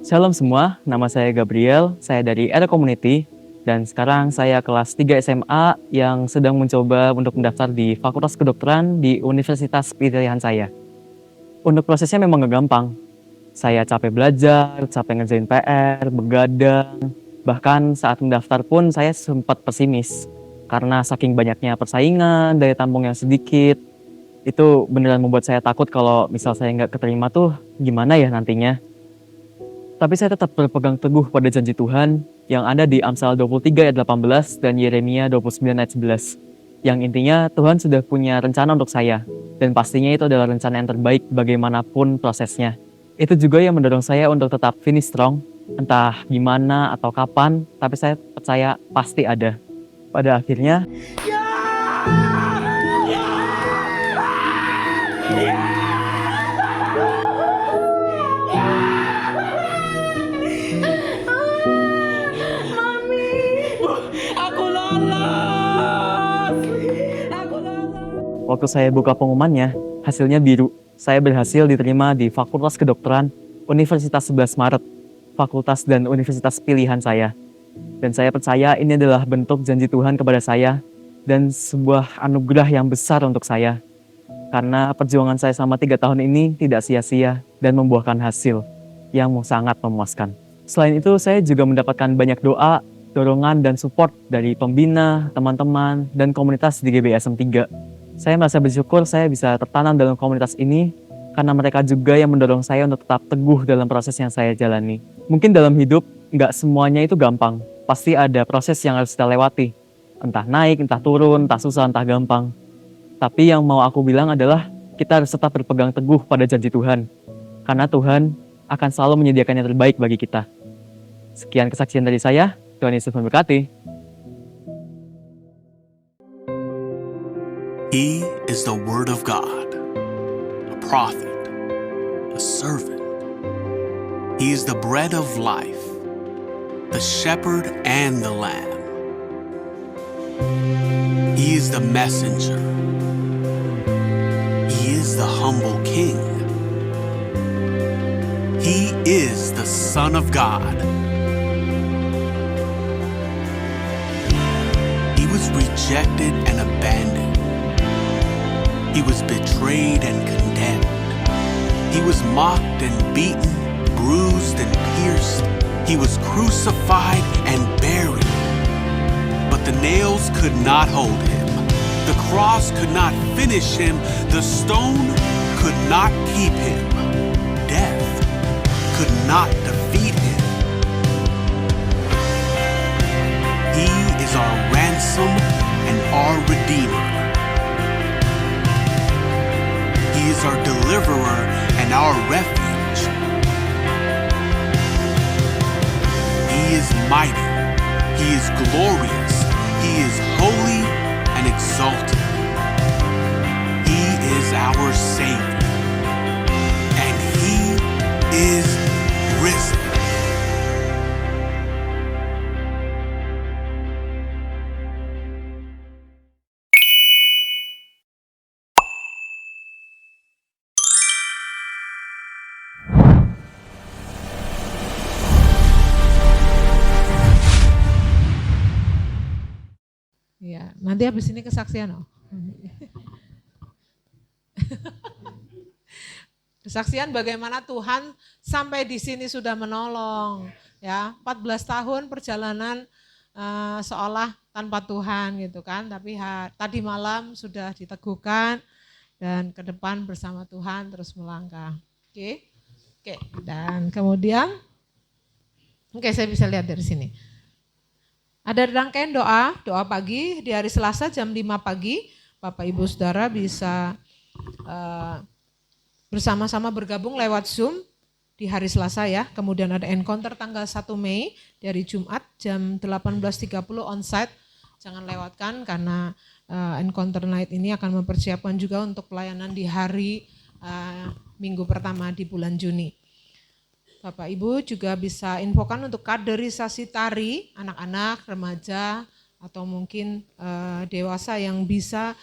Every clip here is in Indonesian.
Shalom semua, nama saya Gabriel, saya dari Era Community, dan sekarang saya kelas 3 SMA yang sedang mencoba untuk mendaftar di Fakultas Kedokteran di universitas pilihan saya. Untuk prosesnya memang gak gampang. Saya capek belajar, capek ngerjain PR, begadang, bahkan saat mendaftar pun saya sempat pesimis. Karena saking banyaknya persaingan, daya tampung yang sedikit, itu beneran membuat saya takut kalau misal saya nggak keterima tuh gimana ya nantinya. Tapi saya tetap berpegang teguh pada janji Tuhan yang ada di Amsal 23 ayat 18 dan Yeremia 29 ayat 11. Yang intinya Tuhan sudah punya rencana untuk saya dan pastinya itu adalah rencana yang terbaik bagaimanapun prosesnya. Itu juga yang mendorong saya untuk tetap finish strong, entah gimana atau kapan, tapi saya percaya pasti ada. Pada akhirnya, waktu saya buka pengumumannya, hasilnya biru. Saya berhasil diterima di Fakultas Kedokteran Universitas 11 Maret, fakultas dan universitas pilihan saya. Dan saya percaya ini adalah bentuk janji Tuhan kepada saya dan sebuah anugerah yang besar untuk saya. Karena perjuangan saya selama 3 tahun ini tidak sia-sia dan membuahkan hasil yang sangat memuaskan. Selain itu, saya juga mendapatkan banyak doa, dorongan, dan support dari pembina, teman-teman, dan komunitas di GBSM 3. Saya merasa bersyukur saya bisa tertanam dalam komunitas ini karena mereka juga yang mendorong saya untuk tetap teguh dalam proses yang saya jalani. Mungkin dalam hidup, nggak semuanya itu gampang. Pasti ada proses yang harus kita lewati. Entah naik, entah turun, entah susah, entah gampang. Tapi yang mau aku bilang adalah kita harus tetap berpegang teguh pada janji Tuhan. Karena Tuhan akan selalu menyediakan yang terbaik bagi kita. Sekian kesaksian dari saya. Tuhan Yesus memberkati. He is the Word of God, a prophet, a servant. He is the bread of life, the shepherd and the lamb. He is the messenger. He is the humble king. He is the Son of God. He was rejected and abandoned. He was betrayed and condemned. He was mocked and beaten, bruised and pierced. He was crucified and buried. But the nails could not hold him. The cross could not finish him. The stone could not keep him. Death could not defeat him. He is our ransom and our redeemer. He is our deliverer and our refuge. He is mighty. He is glorious. He is holy and exalted. your Savior, and He is risen. Ya, nanti habis ini kesaksian. Kesaksian bagaimana Tuhan sampai di sini sudah menolong. Ya, 14 tahun perjalanan seolah tanpa Tuhan gitu kan. Tapi tadi malam sudah diteguhkan dan ke depan bersama Tuhan terus melangkah. Oke. Dan kemudian saya bisa lihat dari sini. Ada rangkaian doa pagi di hari Selasa jam 5 pagi. Bapak Ibu Saudara bisa bersama-sama bergabung lewat Zoom di hari Selasa ya. Kemudian ada encounter tanggal 1 Mei dari Jumat jam 18.30 onsite. Jangan lewatkan karena encounter night ini akan mempersiapkan juga untuk pelayanan di hari minggu pertama di bulan Juni. Bapak Ibu juga bisa infokan untuk kaderisasi tari anak-anak, remaja atau mungkin dewasa yang bisa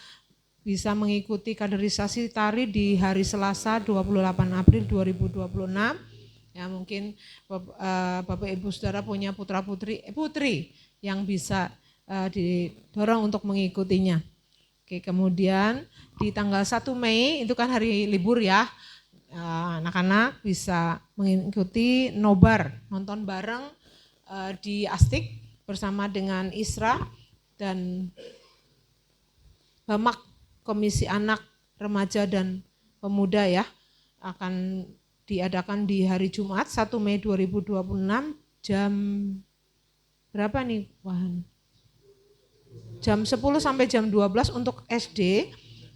mengikuti kaderisasi tari di hari Selasa 28 April 2026. Ya mungkin Bapak Ibu Saudara punya putri yang bisa didorong untuk mengikutinya. Oke, kemudian di tanggal 1 Mei itu kan hari libur ya. Anak-anak bisa mengikuti nobar, nonton bareng di Astik bersama dengan Isra dan Bamak Komisi Anak, Remaja dan Pemuda ya, akan diadakan di hari Jumat 1 Mei 2026 jam berapa nih? Jam 10 sampai jam 12 untuk SD,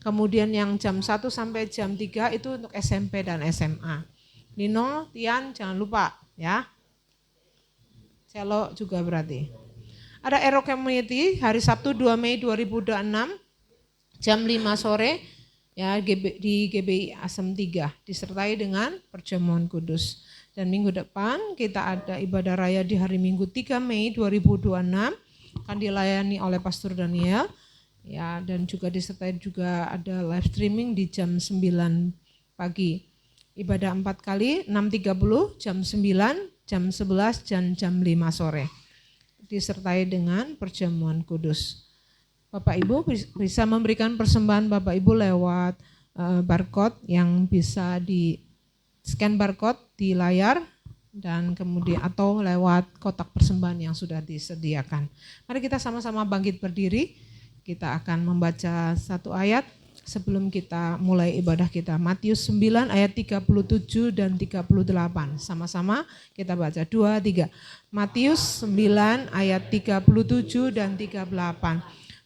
kemudian yang jam 1 sampai jam 3 itu untuk SMP dan SMA. Nino, Tian jangan lupa ya. Celo juga berarti. Ada Ero Community hari Sabtu 2 Mei 2026 jam 5 sore ya di GBI Asem 3 disertai dengan perjamuan kudus. Dan minggu depan kita ada ibadah raya di hari Minggu 3 Mei 2026 akan dilayani oleh Pastor Daniel ya, dan juga disertai juga ada live streaming di jam 9 pagi. Ibadah 4 kali 6.30, jam 9, jam 11 dan jam 5 sore. Disertai dengan perjamuan kudus. Bapak Ibu bisa memberikan persembahan Bapak Ibu lewat barcode yang bisa di scan barcode di layar dan kemudian atau lewat kotak persembahan yang sudah disediakan. Mari kita sama-sama bangkit berdiri. Kita akan membaca satu ayat sebelum kita mulai ibadah kita. Matius 9 ayat 37 dan 38. Sama-sama kita baca 2, 3. Matius 9 ayat 37 dan 38.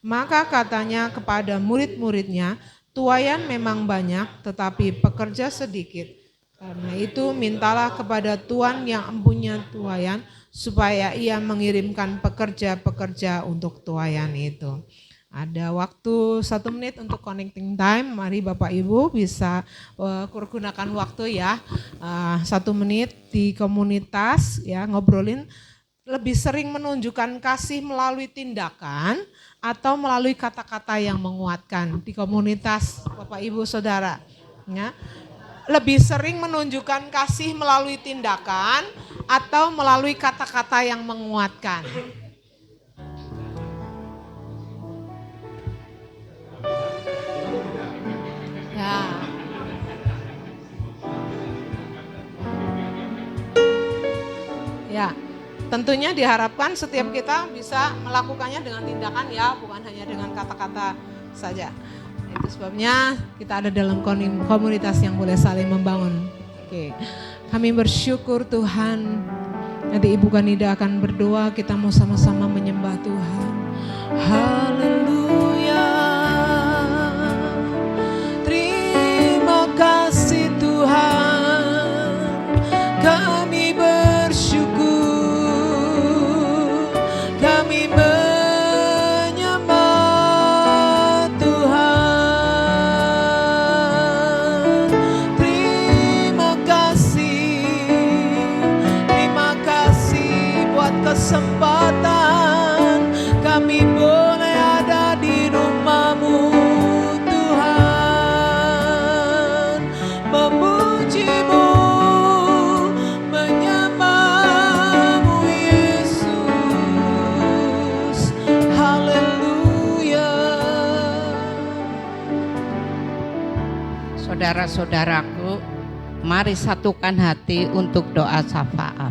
Maka katanya kepada murid-muridnya, tuaian memang banyak tetapi pekerja sedikit. Karena itu mintalah kepada Tuhan yang empunya tuaian supaya ia mengirimkan pekerja-pekerja untuk tuaian itu. Ada waktu 1 menit untuk connecting time. Mari Bapak Ibu bisa gunakan waktu ya 1 menit di komunitas ya, ngobrolin lebih sering menunjukkan kasih melalui tindakan atau melalui kata-kata yang menguatkan di komunitas Bapak Ibu Saudara ya. Lebih sering menunjukkan kasih melalui tindakan atau melalui kata-kata yang menguatkan. Ya, tentunya diharapkan setiap kita bisa melakukannya dengan tindakan ya, bukan hanya dengan kata-kata saja. Itu sebabnya kita ada dalam komunitas yang boleh saling membangun. Oke, kami bersyukur Tuhan. Nanti Ibu Kanida akan berdoa, kita mau sama-sama menyembah Tuhan. Haleluya. Terima kasih Tuhan. Kami bersyukur. Kami menyembah Tuhan. Saudara-saudaraku, mari satukan hati untuk doa syafaat.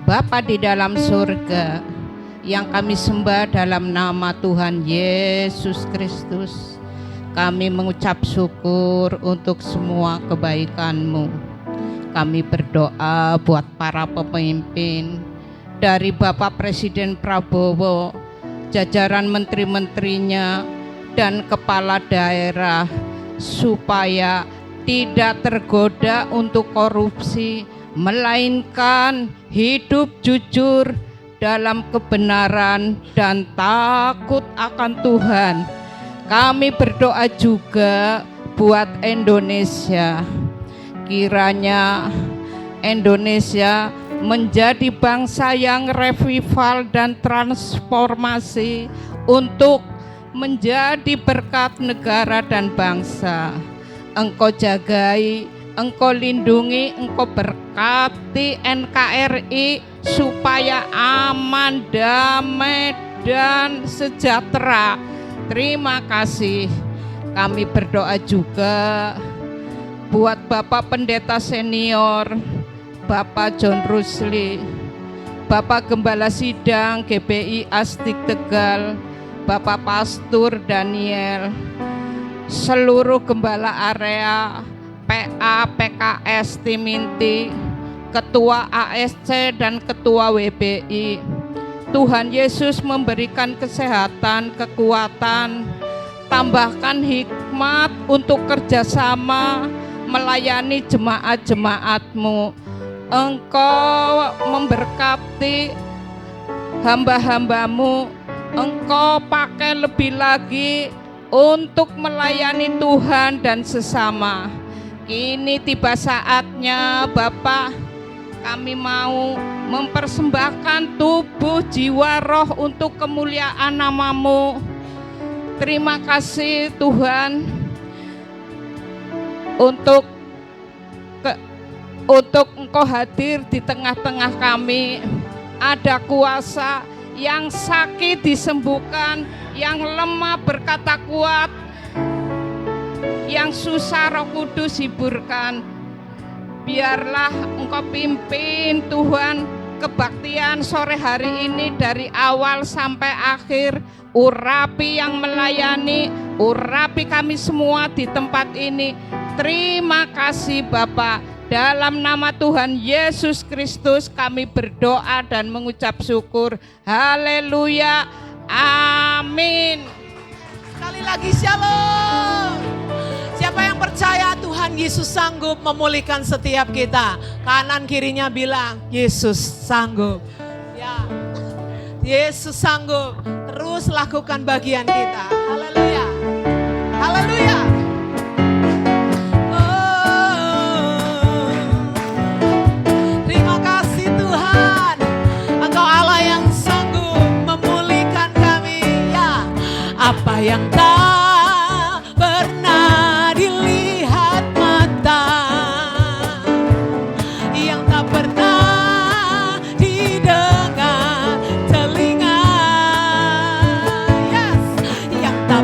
Bapa di dalam surga, yang kami sembah dalam nama Tuhan Yesus Kristus, kami mengucap syukur untuk semua kebaikan-Mu. Kami berdoa buat para pemimpin, dari Bapak Presiden Prabowo, jajaran menteri-menterinya, dan kepala daerah, supaya tidak tergoda untuk korupsi, melainkan hidup jujur dalam kebenaran dan takut akan Tuhan. Kami berdoa juga buat Indonesia. Kiranya Indonesia menjadi bangsa yang revival dan transformasi untuk menjadi berkat negara dan bangsa. Engkau jagai, Engkau lindungi, Engkau berkati NKRI supaya aman, damai, dan sejahtera. Terima kasih. Kami berdoa juga buat Bapak Pendeta Senior, Bapak John Rusli, Bapak Gembala Sidang GBI Astik Tegal, Bapak Pastur Daniel, seluruh gembala area PA PKS Timinti, Ketua ASC dan Ketua WBI. Tuhan Yesus memberikan kesehatan, kekuatan, tambahkan hikmat untuk kerjasama melayani jemaat-jemaat-Mu. Engkau memberkati hamba-hamba-Mu, Engkau pakai lebih lagi untuk melayani Tuhan dan sesama. Kini tiba saatnya Bapak, kami mau mempersembahkan tubuh, jiwa, roh untuk kemuliaan nama-Mu. Terima kasih Tuhan untuk Engkau hadir di tengah-tengah kami. Ada kuasa, yang sakit disembuhkan, yang lemah berkata kuat, yang susah Roh Kudus hiburkan. Biarlah Engkau pimpin Tuhan kebaktian sore hari ini dari awal sampai akhir. Urapi yang melayani, urapi kami semua di tempat ini. Terima kasih Bapak. Dalam nama Tuhan Yesus Kristus kami berdoa dan mengucap syukur. Haleluya. Amin. Sekali lagi shalom. Siapa yang percaya Tuhan Yesus sanggup memulihkan setiap kita? Kanan kirinya bilang, Yesus sanggup. Ya, Yesus sanggup. Terus lakukan bagian kita. Haleluya. Haleluya. Apa yang tak pernah dilihat mata, yang tak pernah didengar telinga, yes, yang tak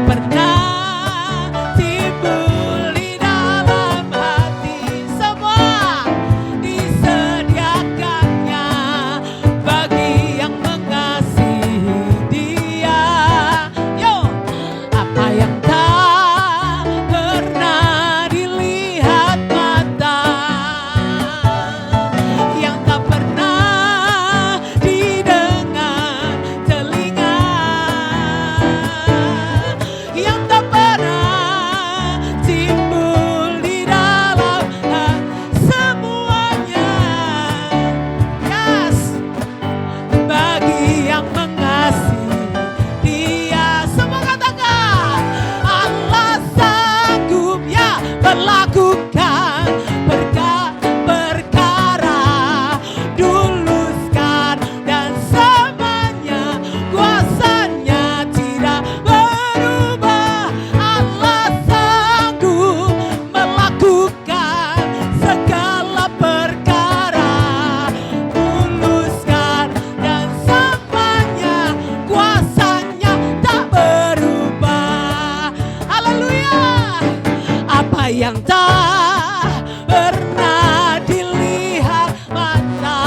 Allah yang tak pernah dilihat mata,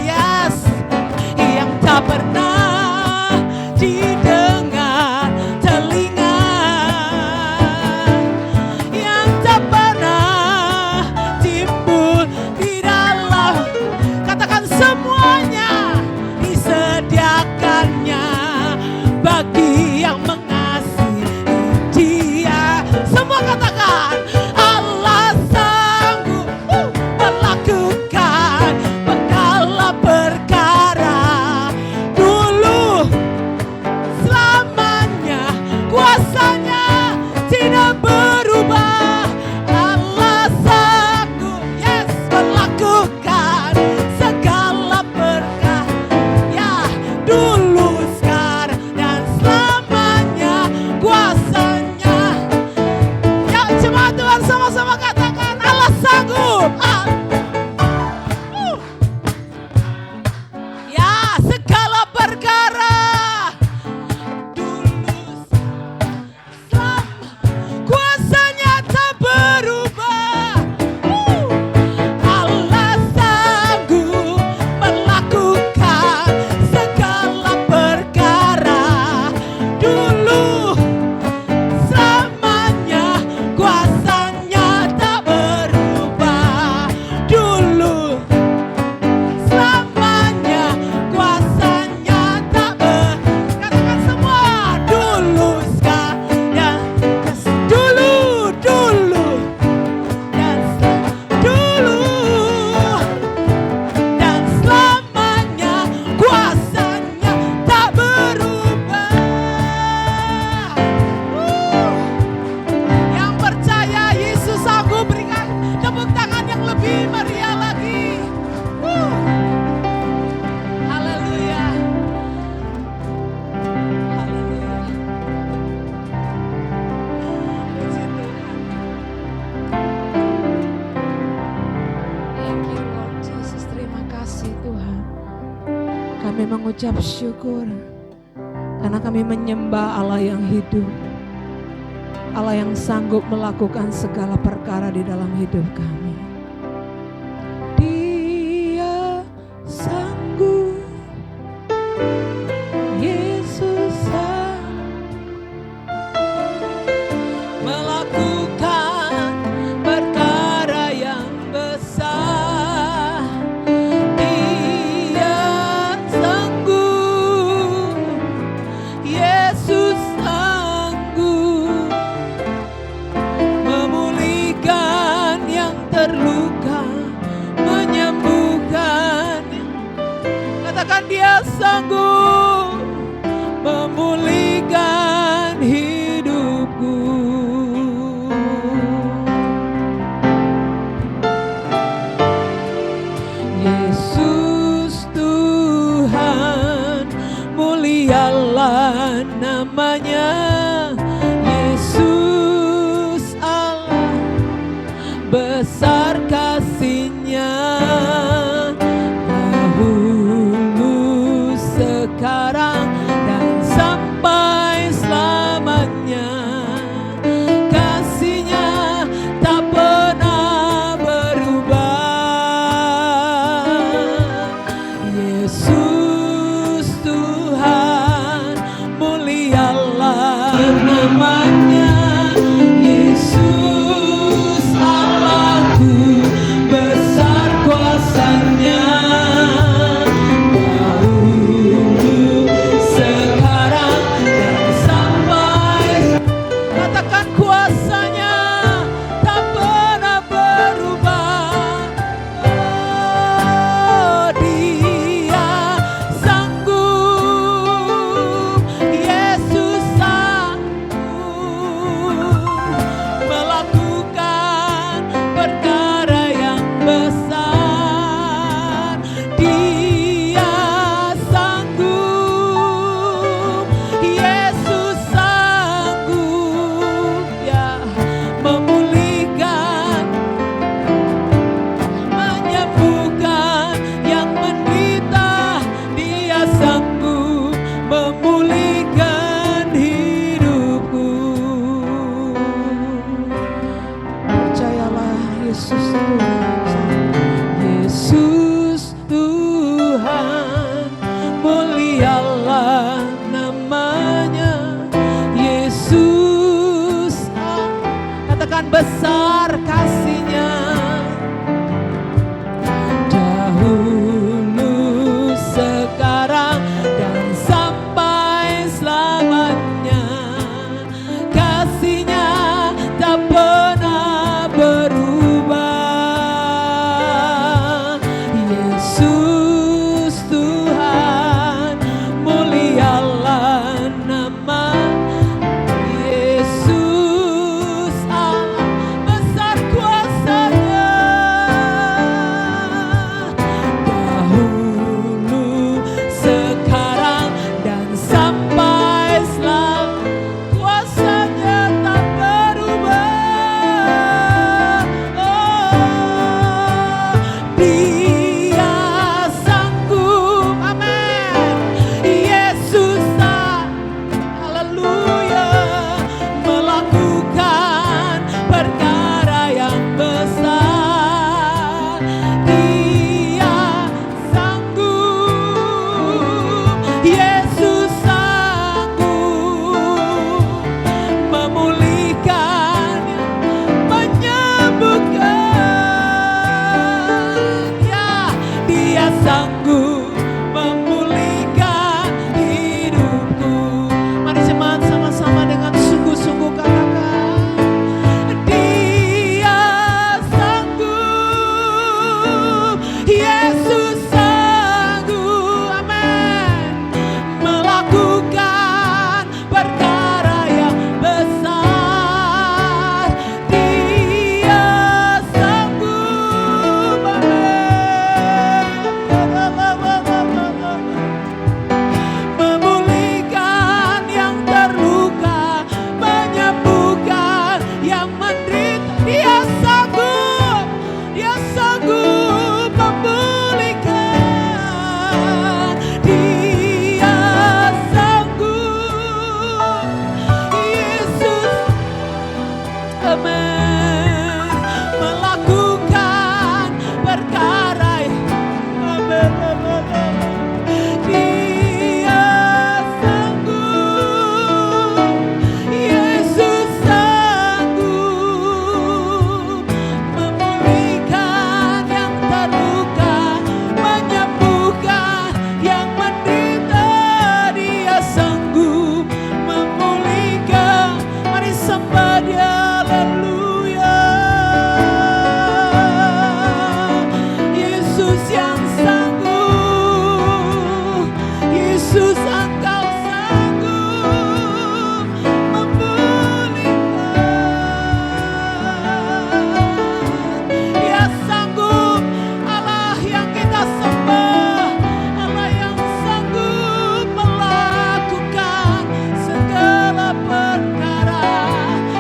yes, yang tak pernah didengar telinga, yang tak pernah timbul di dalam, katakan semuanya disediakannya bagi yang mengasihi Dia. Semua katakan Allah sanggup melakukan segala perkara dulu selamanya, kuasanya tidak berubah. Allah sanggup, yes, melakukan segala perkara, ya, dulu, sekarang, dan selamanya kuasanya. Ya, jemaat Tuhan sama-sama katakan Allah sanggup. Ya, segala perkara dulu selama, kuasanya tak berubah. Allah sanggup melakukan segala perkara dulu selamanya, kuasanya tak berubah. Dulu selamanya, kuasanya tak katakan semua, dulu sekarang, dulu dan dulu dan selamanya, kuasanya tak berubah. Yang percaya Yesus sanggup, berikan tepuk tangan yang lebih meriah lagi. Haleluya. Haleluya. Puji Tuhan. Thank you Lord Jesus. Terima kasih Tuhan. Kami mengucap syukur karena kami menyembah Allah yang hidup, Allah yang sanggup melakukan segala perkara di dalam hidup kami. Dia sanggup, Yesus sanggup melakukan perkara yang besar. Dia sanggup, Yesus sanggup memulihkan yang terluka, menyembuhkan. Katakan Dia sanggup memulihkan hidupku. Yesus Tuhan, mulialah namanya. Yesus Allah, besar kasih-Nya, dahulu, sekarang, dan sampai selamanya. Kasih-Nya tak pernah berubah. Yesus Tuhan, mulialah namanya. Yesus Allahku, Katakan besar kasih-Nya. Dahulu, sekarang, dan sampai selamanya. Kasih-Nya tak pernah berubah. Yesus Tuhan, mulialah nama Yesus Allah, besar kuasa-Nya. Dahulu, sekarang, dan sampai selamanya. Kuasa-Nya tak berubah. Oh, Dia sanggup, amin. Yesus tak, haleluya, melakukan perkara yang besar. Dia sanggup, Yesus sanggup memulihkan, menyembuhkan. Ya, Dia sanggup memulihkan hidupku. Mari jemaat sama-sama dengan sungguh-sungguh katakan, Dia sanggup, Yesus sanggup, amin, melakukan perkara yang besar. Dia sanggup, memulihkan yang terluka, menyembuhkan yang menderita. Dia sanggup, Dia sanggup memulihkan. Dia sanggup, Yesus, amin, melakukan perkara yang, amin, Dia sanggup, Yesus sanggup memulihkan yang terluka, menyembuhkan yang menderita. Dia sanggup memulihkan. Mari sembah Dia, haleluya. Yesus yang sanggup, Yesus Engkau sanggup memulihkan. Dia sanggup, Allah yang kita sembah, Allah yang sanggup melakukan segala perkara.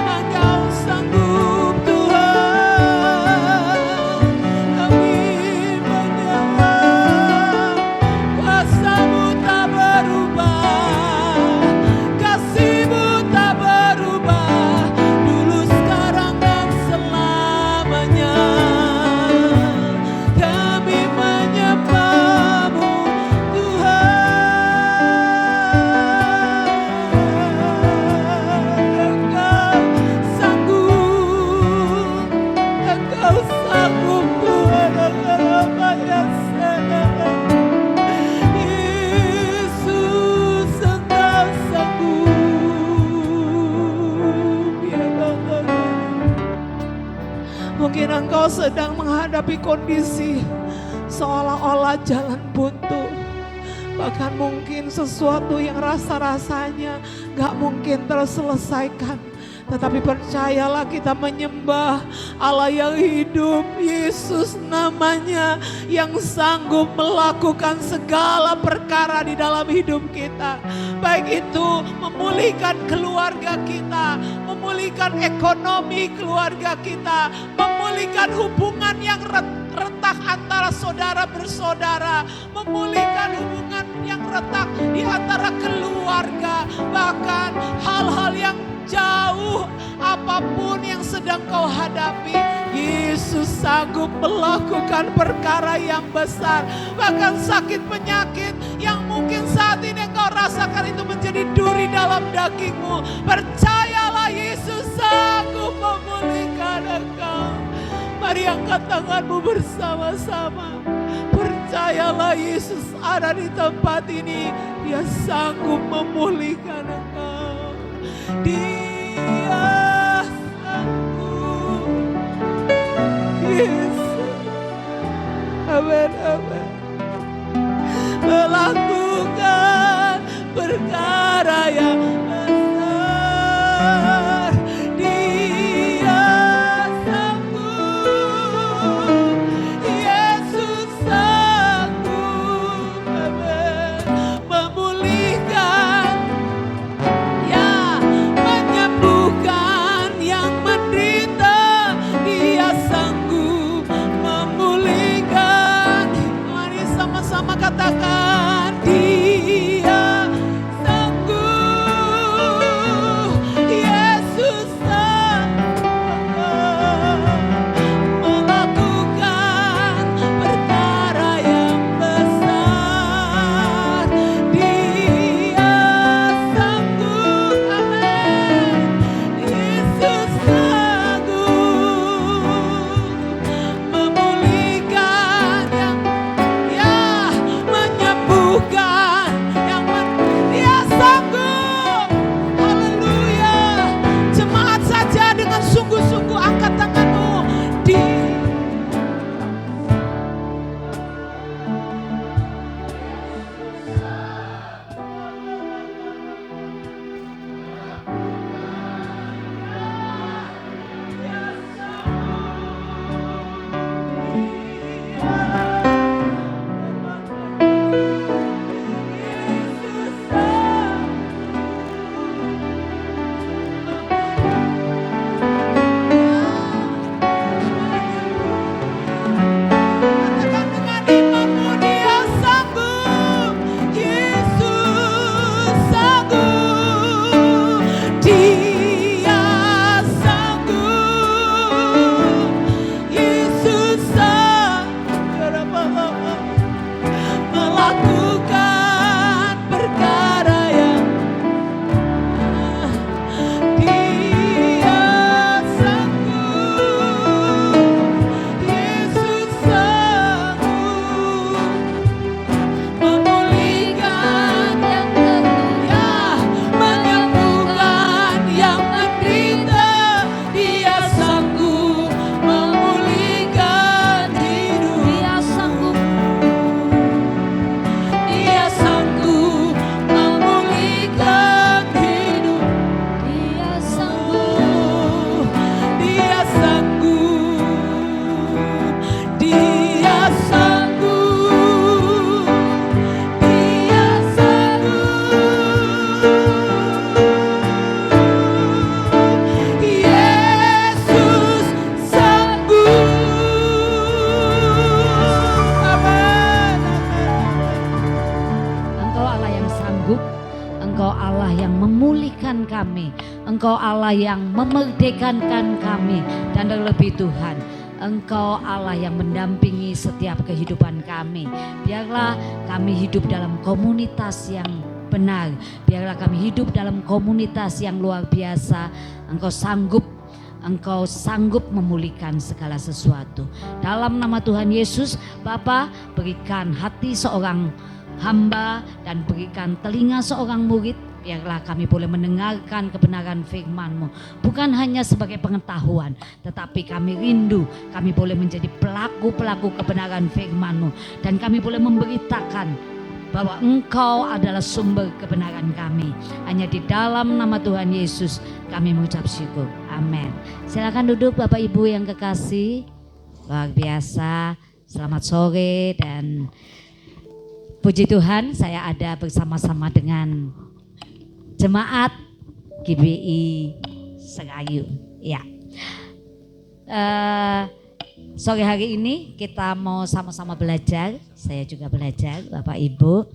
Engkau sanggup Tuhan, kami menyembah. Kuasa-Mu tak berubah, kasih-Mu tak berubah, dulu, sekarang, dan selamanya. Kami menyembah-Mu Tuhan. Engkau sanggup, Engkau sanggup Tuhan. Yesus, Engkau sanggup. Ya Allah. Mungkin engkau sedang menghadapi kondisi seolah-olah jalan buntu. Bahkan mungkin sesuatu yang rasa-rasanya gak mungkin terselesaikan. Tetapi percayalah, kita menyembah Allah yang hidup, Yesus namanya, yang sanggup melakukan segala perkara di dalam hidup kita. Baik itu memulihkan keluarga kita, memulihkan ekonomi keluarga kita, memulihkan hubungan yang retak antara saudara bersaudara, memulihkan hubungan yang retak di antara keluarga, bahkan hal-hal yang jauh, apapun yang sedang kau hadapi, Yesus sanggup melakukan perkara yang besar. Bahkan sakit penyakit yang mungkin saat ini kau rasakan itu menjadi duri dalam dagingmu, percayalah Yesus sanggup memulihkan. Mari angkat tanganmu bersama-sama. Percayalah Yesus ada di tempat ini. Dia sanggup memulihkan engkau. Dia sanggup. Yesus. Amin, amin. Melakukan perkara yang besar. Dia sanggup. Yesus sanggup, amin, memulihkan, ya, menyembuhkan yang menderita. Dia sanggup memulihkan. Mari sama-sama katakan, Dia sanggup. Yesus sanggup melakukan perkara yang besar. Dia sanggup, amin. Yesus sanggup memulihkan yang, ya, menyembuhkan yang Dia sanggup. Haleluya. Jemaat saja dengan sungguh-sungguh angkat tanganmu. Katakan dengan imanmu, Dia sanggup. Yesus sanggup. Dia sanggup. Yesus sanggup melakukan perkara yang Dia sanggup. Yesus sanggup memulihkan yang terluka, menyembuhkan yang menderita. Dia sanggup memulihkan hidup. Dia sanggup. Dia sanggup memulihkan hidup. Dia sanggup. Dia sanggup. Dia sanggup. Dia sanggup. Yesus sanggup. Amin. Engkau Allah yang sanggup, Engkau Allah yang memulihkan kami, Engkau Allah yang memerdekakan kami, dan terlebih Tuhan, Engkau Allah yang mendampingi setiap kehidupan kami. Biarlah kami hidup dalam komunitas yang benar, biarlah kami hidup dalam komunitas yang luar biasa. Engkau sanggup memulihkan segala sesuatu. Dalam nama Tuhan Yesus, Bapa, berikan hati seorang hamba dan berikan telinga seorang murid. Biarlah kami boleh mendengarkan kebenaran firman-Mu. Bukan hanya sebagai pengetahuan, tetapi kami rindu kami boleh menjadi pelaku-pelaku kebenaran firman-Mu. Dan kami boleh memberitakan bahwa Engkau adalah sumber kebenaran kami. Hanya di dalam nama Tuhan Yesus kami mengucap syukur. Amin. Silakan duduk Bapak Ibu yang kekasih. Luar biasa. Selamat sore dan puji Tuhan, saya ada bersama-sama dengan jemaat GBI Serayu. Ya. Sore hari ini kita mau sama-sama belajar. Saya juga belajar, Bapak Ibu.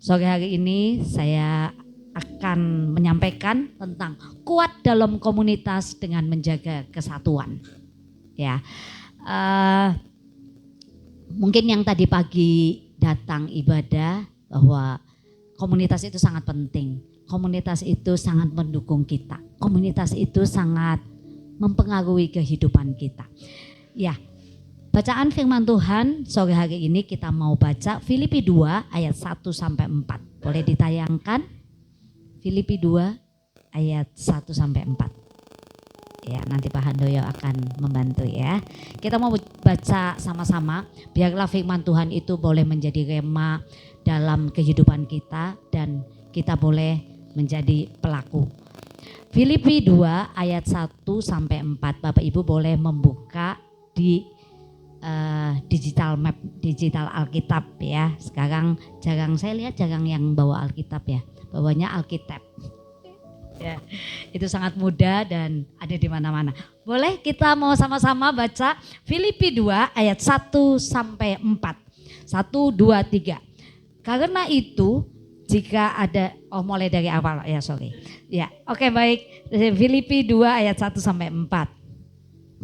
Sore hari ini saya akan menyampaikan tentang kuat dalam komunitas dengan menjaga kesatuan. Ya, mungkin yang tadi pagi datang ibadah bahwa komunitas itu sangat penting. Komunitas itu sangat mendukung kita. Komunitas itu sangat mempengaruhi kehidupan kita. Ya, bacaan firman Tuhan sore hari ini kita mau baca Filipi 2 ayat 1 sampai 4. Boleh ditayangkan? Filipi 2 ayat 1 sampai 4. Ya, nanti Pak Handoyo akan membantu ya. Kita mau baca sama-sama, biarlah firman Tuhan itu boleh menjadi rema dalam kehidupan kita dan kita boleh menjadi pelaku. Filipi 2 ayat 1 sampai 4. Bapak Ibu boleh membuka di digital map, digital Alkitab ya. Sekarang saya lihat jarang yang bawa Alkitab ya. Bawanya Alkitab. Ya, itu sangat mudah dan ada di mana-mana. Boleh kita mau sama-sama baca Filipi 2 ayat 1 sampai 4. 1, 2, 3. Karena itu jika ada, mulai dari awal ya, sorry. Ya, oke, baik. Filipi 2 ayat 1 sampai 4.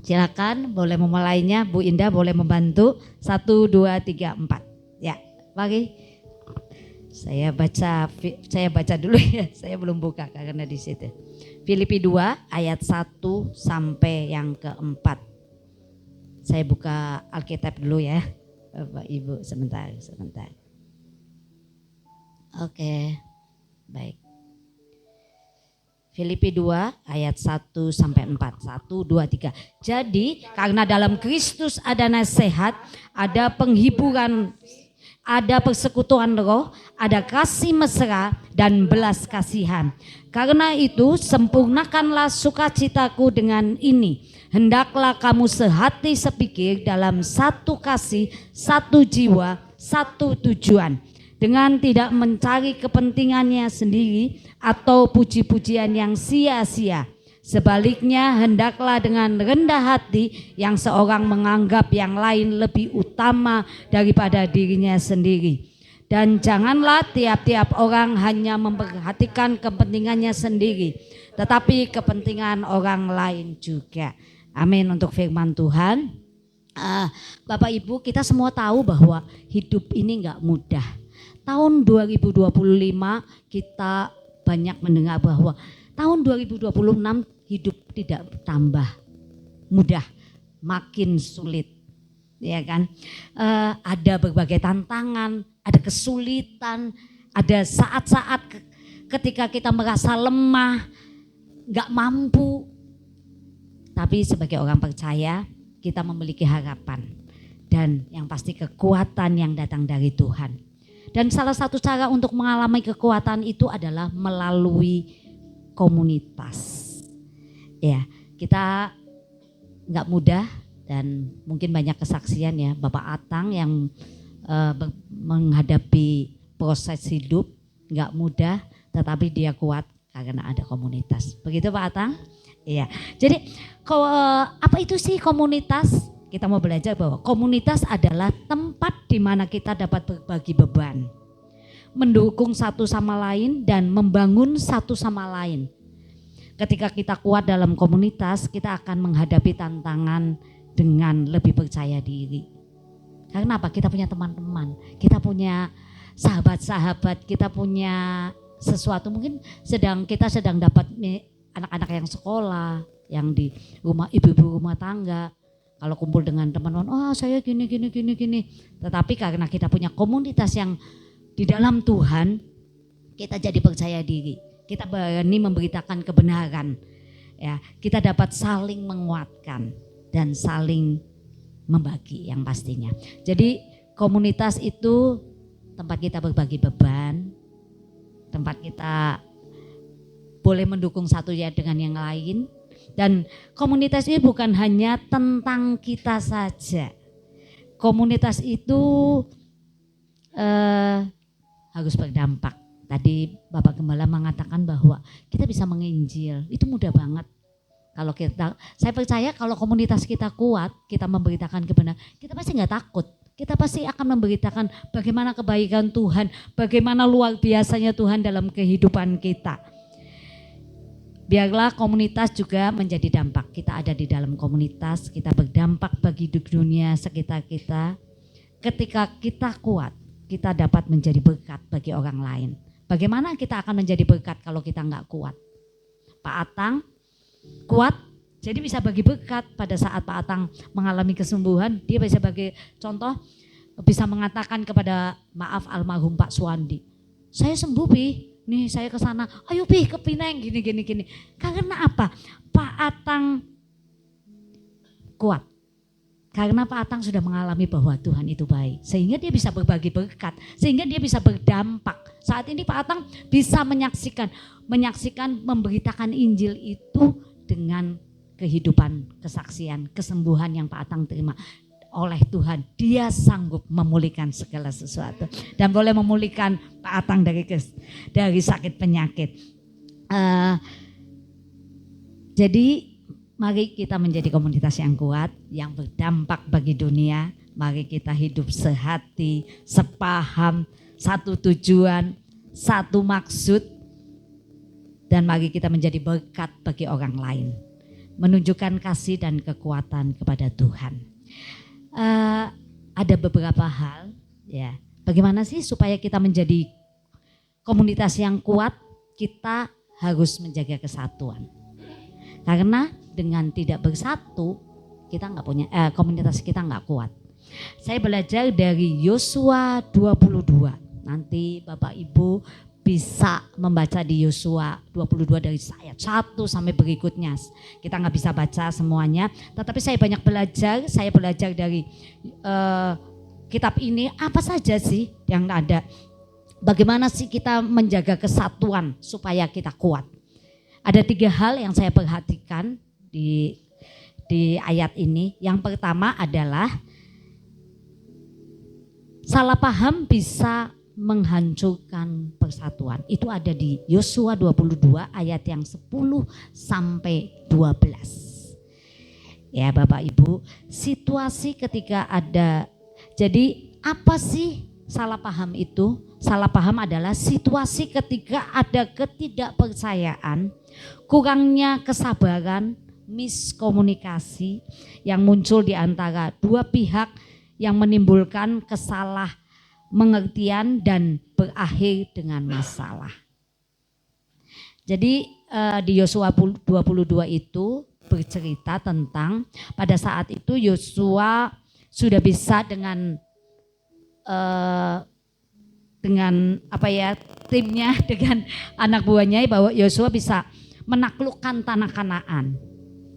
Silakan boleh memulainya, Bu Indah boleh membantu. 1, 2, 3, 4. Ya, pagi. Saya baca dulu ya. Saya belum buka karena di situ. Filipi 2 ayat 1 sampai yang keempat. Saya buka Alkitab dulu ya. Bapak Ibu sebentar. Oke, baik. Filipi 2 ayat 1 sampai 4. 1, 2, 3. Jadi karena dalam Kristus ada nasihat, ada penghiburan, ada persekutuan roh, ada kasih mesra dan belas kasihan. Karena itu sempurnakanlah sukacitaku dengan ini. Hendaklah kamu sehati sepikir dalam satu kasih, satu jiwa, satu tujuan. Dengan tidak mencari kepentingannya sendiri atau puji-pujian yang sia-sia. Sebaliknya hendaklah dengan rendah hati yang seorang menganggap yang lain lebih utama daripada dirinya sendiri. Dan janganlah tiap-tiap orang hanya memperhatikan kepentingannya sendiri, tetapi kepentingan orang lain juga. Amin untuk firman Tuhan. Bapak Ibu, kita semua tahu bahwa hidup ini enggak mudah. Tahun 2025 kita banyak mendengar bahwa tahun 2026 hidup tidak bertambah mudah, makin sulit, ya kan? Ada berbagai tantangan, ada kesulitan, ada saat-saat ketika kita merasa lemah, nggak mampu. Tapi sebagai orang percaya kita memiliki harapan dan yang pasti kekuatan yang datang dari Tuhan. Dan salah satu cara untuk mengalami kekuatan itu adalah melalui komunitas. Ya, kita nggak mudah dan mungkin banyak kesaksian ya, Bapak Atang yang menghadapi proses hidup nggak mudah, tetapi dia kuat karena ada komunitas. Begitu Pak Atang? Iya. Jadi apa itu sih komunitas? Kita mau belajar bahwa komunitas adalah tempat di mana kita dapat berbagi beban, mendukung satu sama lain dan membangun satu sama lain. Ketika kita kuat dalam komunitas, kita akan menghadapi tantangan dengan lebih percaya diri. Karena apa? Kita punya teman-teman, kita punya sahabat-sahabat, kita punya sesuatu. Mungkin kita sedang dapat anak-anak yang sekolah, yang di rumah ibu-ibu rumah tangga. Kalau kumpul dengan teman-teman, saya gini. Tetapi karena kita punya komunitas yang di dalam Tuhan, kita jadi percaya diri. Kita berani memberitakan kebenaran. Ya, kita dapat saling menguatkan dan saling membagi yang pastinya. Jadi komunitas itu tempat kita berbagi beban, tempat kita boleh mendukung satu ya dengan yang lain. Dan komunitas ini bukan hanya tentang kita saja. Komunitas itu harus berdampak. Tadi Bapak Gembala mengatakan bahwa kita bisa menginjil. Itu mudah banget. Kalau saya percaya kalau komunitas kita kuat, kita memberitakan kebenaran, kita pasti nggak takut. Kita pasti akan memberitakan bagaimana kebaikan Tuhan, bagaimana luar biasanya Tuhan dalam kehidupan kita. Biarlah komunitas juga menjadi dampak. Kita ada di dalam komunitas, kita berdampak bagi dunia sekitar kita. Ketika kita kuat, kita dapat menjadi berkat bagi orang lain. Bagaimana kita akan menjadi berkat kalau kita nggak kuat? Pak Atang kuat Jadi bisa bagi berkat pada saat Pak Atang mengalami kesembuhan, dia bisa bagi contoh, bisa mengatakan kepada maaf almarhum Pak Suwandi, saya sembuh Pi, nih saya ke sana, ayo Pi ke Pineng gini. Karena apa? Pak Atang kuat. Karena Pak Atang sudah mengalami bahwa Tuhan itu baik. Sehingga dia bisa berbagi berkat. Sehingga dia bisa berdampak. Saat ini Pak Atang bisa menyaksikan, memberitakan Injil itu dengan kehidupan, kesaksian, kesembuhan yang Pak Atang terima oleh Tuhan. Dia sanggup memulihkan segala sesuatu. Dan boleh memulihkan Pak Atang dari sakit penyakit. Jadi mari kita menjadi komunitas yang kuat, yang berdampak bagi dunia. Mari kita hidup sehati, sepaham, satu tujuan, satu maksud. Dan mari kita menjadi berkat bagi orang lain. Menunjukkan kasih dan kekuatan kepada Tuhan. Ada beberapa hal, ya. Bagaimana sih supaya kita menjadi komunitas yang kuat? Kita harus menjaga kesatuan. Karena dengan tidak bersatu, kita nggak punya komunitas kita nggak kuat. Saya belajar dari Yosua 22. Nanti Bapak Ibu bisa membaca di Yosua 22 dari ayat 1 sampai berikutnya. Kita nggak bisa baca semuanya, tetapi saya banyak belajar. Saya belajar dari kitab ini apa saja sih yang ada. Bagaimana sih kita menjaga kesatuan supaya kita kuat. Ada 3 hal yang saya perhatikan di ayat ini. Yang pertama adalah salah paham bisa menghancurkan persatuan. Itu ada di Yosua 22 ayat yang 10 sampai 12. Ya Bapak Ibu, situasi ketika ada, jadi apa sih salah paham itu? Salah paham adalah situasi ketika ada ketidakpercayaan, kurangnya kesabaran, miskomunikasi yang muncul di antara dua pihak yang menimbulkan kesalahmengertian dan berakhir dengan masalah. Jadi di Yosua 22 itu bercerita tentang pada saat itu Yosua sudah bisa dengan timnya, dengan anak buahnya, bahwa Yosua bisa menaklukkan tanah Kanaan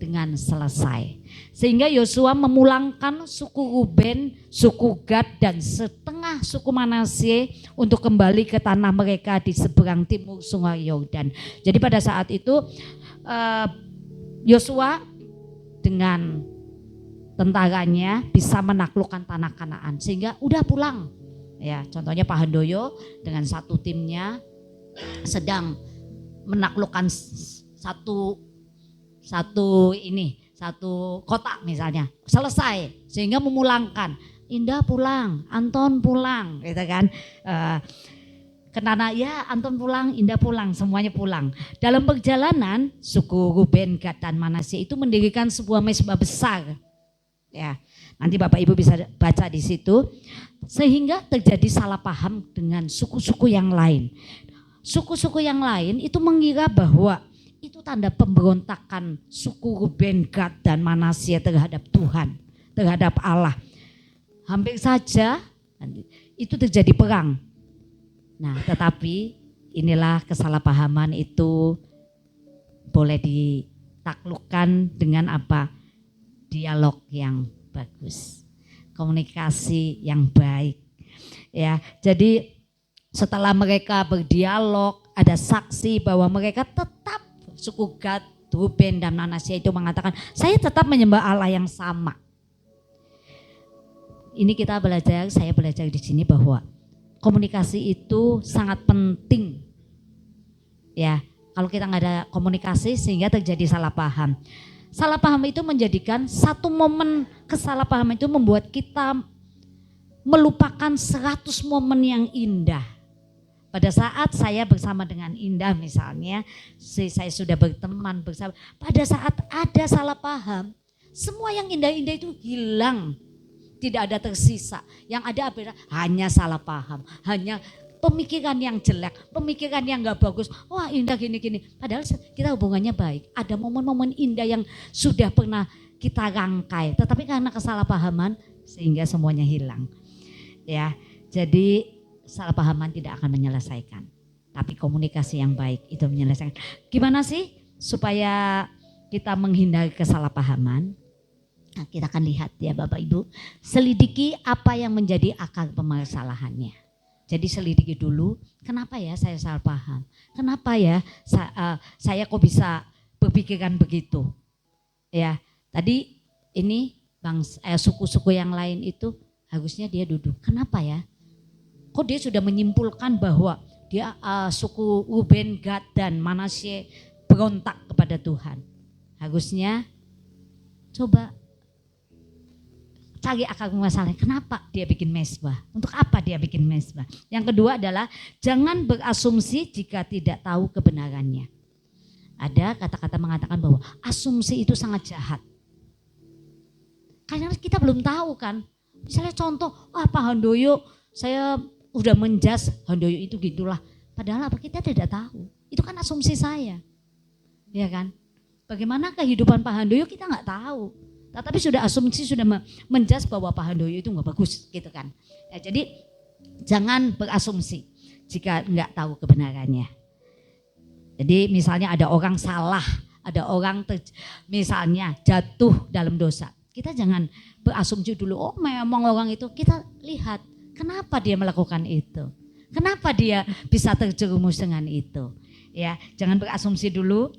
dengan selesai. Sehingga Yosua memulangkan suku Ruben, suku Gad dan setengah suku Manasye untuk kembali ke tanah mereka di seberang timur Sungai Yordan. Jadi pada saat itu Yosua dengan tentaranya bisa menaklukkan tanah Kanaan sehingga udah pulang. Ya, contohnya Pak Handoyo dengan satu timnya sedang menaklukkan satu kota misalnya, selesai sehingga memulangkan. Indah pulang, Anton pulang, gitu kan? Kenana ya Anton pulang, Indah pulang, semuanya pulang. Dalam perjalanan suku Ruben, Gad dan Manasye itu mendirikan sebuah mezbah besar. Ya, nanti Bapak Ibu bisa baca di situ. Sehingga terjadi salah paham dengan suku-suku yang lain. Suku-suku yang lain itu mengira bahwa itu tanda pemberontakan suku Ruben, Gad dan Manasye terhadap Tuhan, terhadap Allah. Hampir saja itu terjadi perang. Nah, tetapi inilah kesalahpahaman itu boleh ditaklukkan dengan apa? Dialog yang bagus, komunikasi yang baik. Ya, jadi setelah mereka berdialog, ada saksi bahwa mereka tetap, suku Gad, Ruben dan Manasye itu mengatakan, saya tetap menyembah Allah yang sama. Ini saya belajar di sini bahwa komunikasi itu sangat penting. Ya, kalau kita nggak ada komunikasi sehingga terjadi salah paham. Salah paham itu menjadikan satu momen kesalahpahaman itu membuat kita melupakan 100 momen yang indah. Pada saat saya bersama dengan Indah misalnya, saya sudah berteman bersama. Pada saat ada salah paham, semua yang indah-indah itu hilang. Tidak ada tersisa. Yang ada hanya salah paham, hanya pemikiran yang jelek, pemikiran yang gak bagus. Wah indah gini-gini. Padahal kita hubungannya baik. Ada momen-momen indah yang sudah pernah kita rangkai. Tetapi karena kesalahpahaman sehingga semuanya hilang. Ya, jadi kesalahpahaman tidak akan menyelesaikan. Tapi komunikasi yang baik itu menyelesaikan. Gimana sih supaya kita menghindari kesalahpahaman? Nah, kita akan lihat ya Bapak Ibu. Selidiki apa yang menjadi akar permasalahannya. Jadi selidiki dulu, kenapa ya saya salah paham? Kenapa ya saya kok bisa berpikiran begitu? Ya, tadi ini suku-suku yang lain itu harusnya dia duduk. Kenapa ya? Kok dia sudah menyimpulkan bahwa dia suku Ruben, Gad dan Manasye berontak kepada Tuhan. Harusnya coba cari akar masalahnya. Kenapa dia bikin mezbah? Untuk apa dia bikin mezbah? Yang kedua adalah jangan berasumsi jika tidak tahu kebenarannya. Ada kata-kata mengatakan bahwa asumsi itu sangat jahat. Karena kita belum tahu kan. Misalnya contoh, Pak Handoyo, saya udah menjas Handoyo itu gitulah. Padahal apa kita tidak tahu. Itu kan asumsi saya. Ya kan? Bagaimana kehidupan Pak Handoyo kita nggak tahu. Tetapi sudah asumsi, sudah menjas bahwa Pak Handoyo itu nggak bagus gitu kan. Ya, jadi jangan berasumsi jika nggak tahu kebenarannya. Jadi misalnya ada orang salah, ada orang misalnya jatuh dalam dosa. Kita jangan berasumsi dulu, oh memang orang itu, kita lihat kenapa dia melakukan itu. Kenapa dia bisa terjerumus dengan itu. Ya, jangan berasumsi dulu,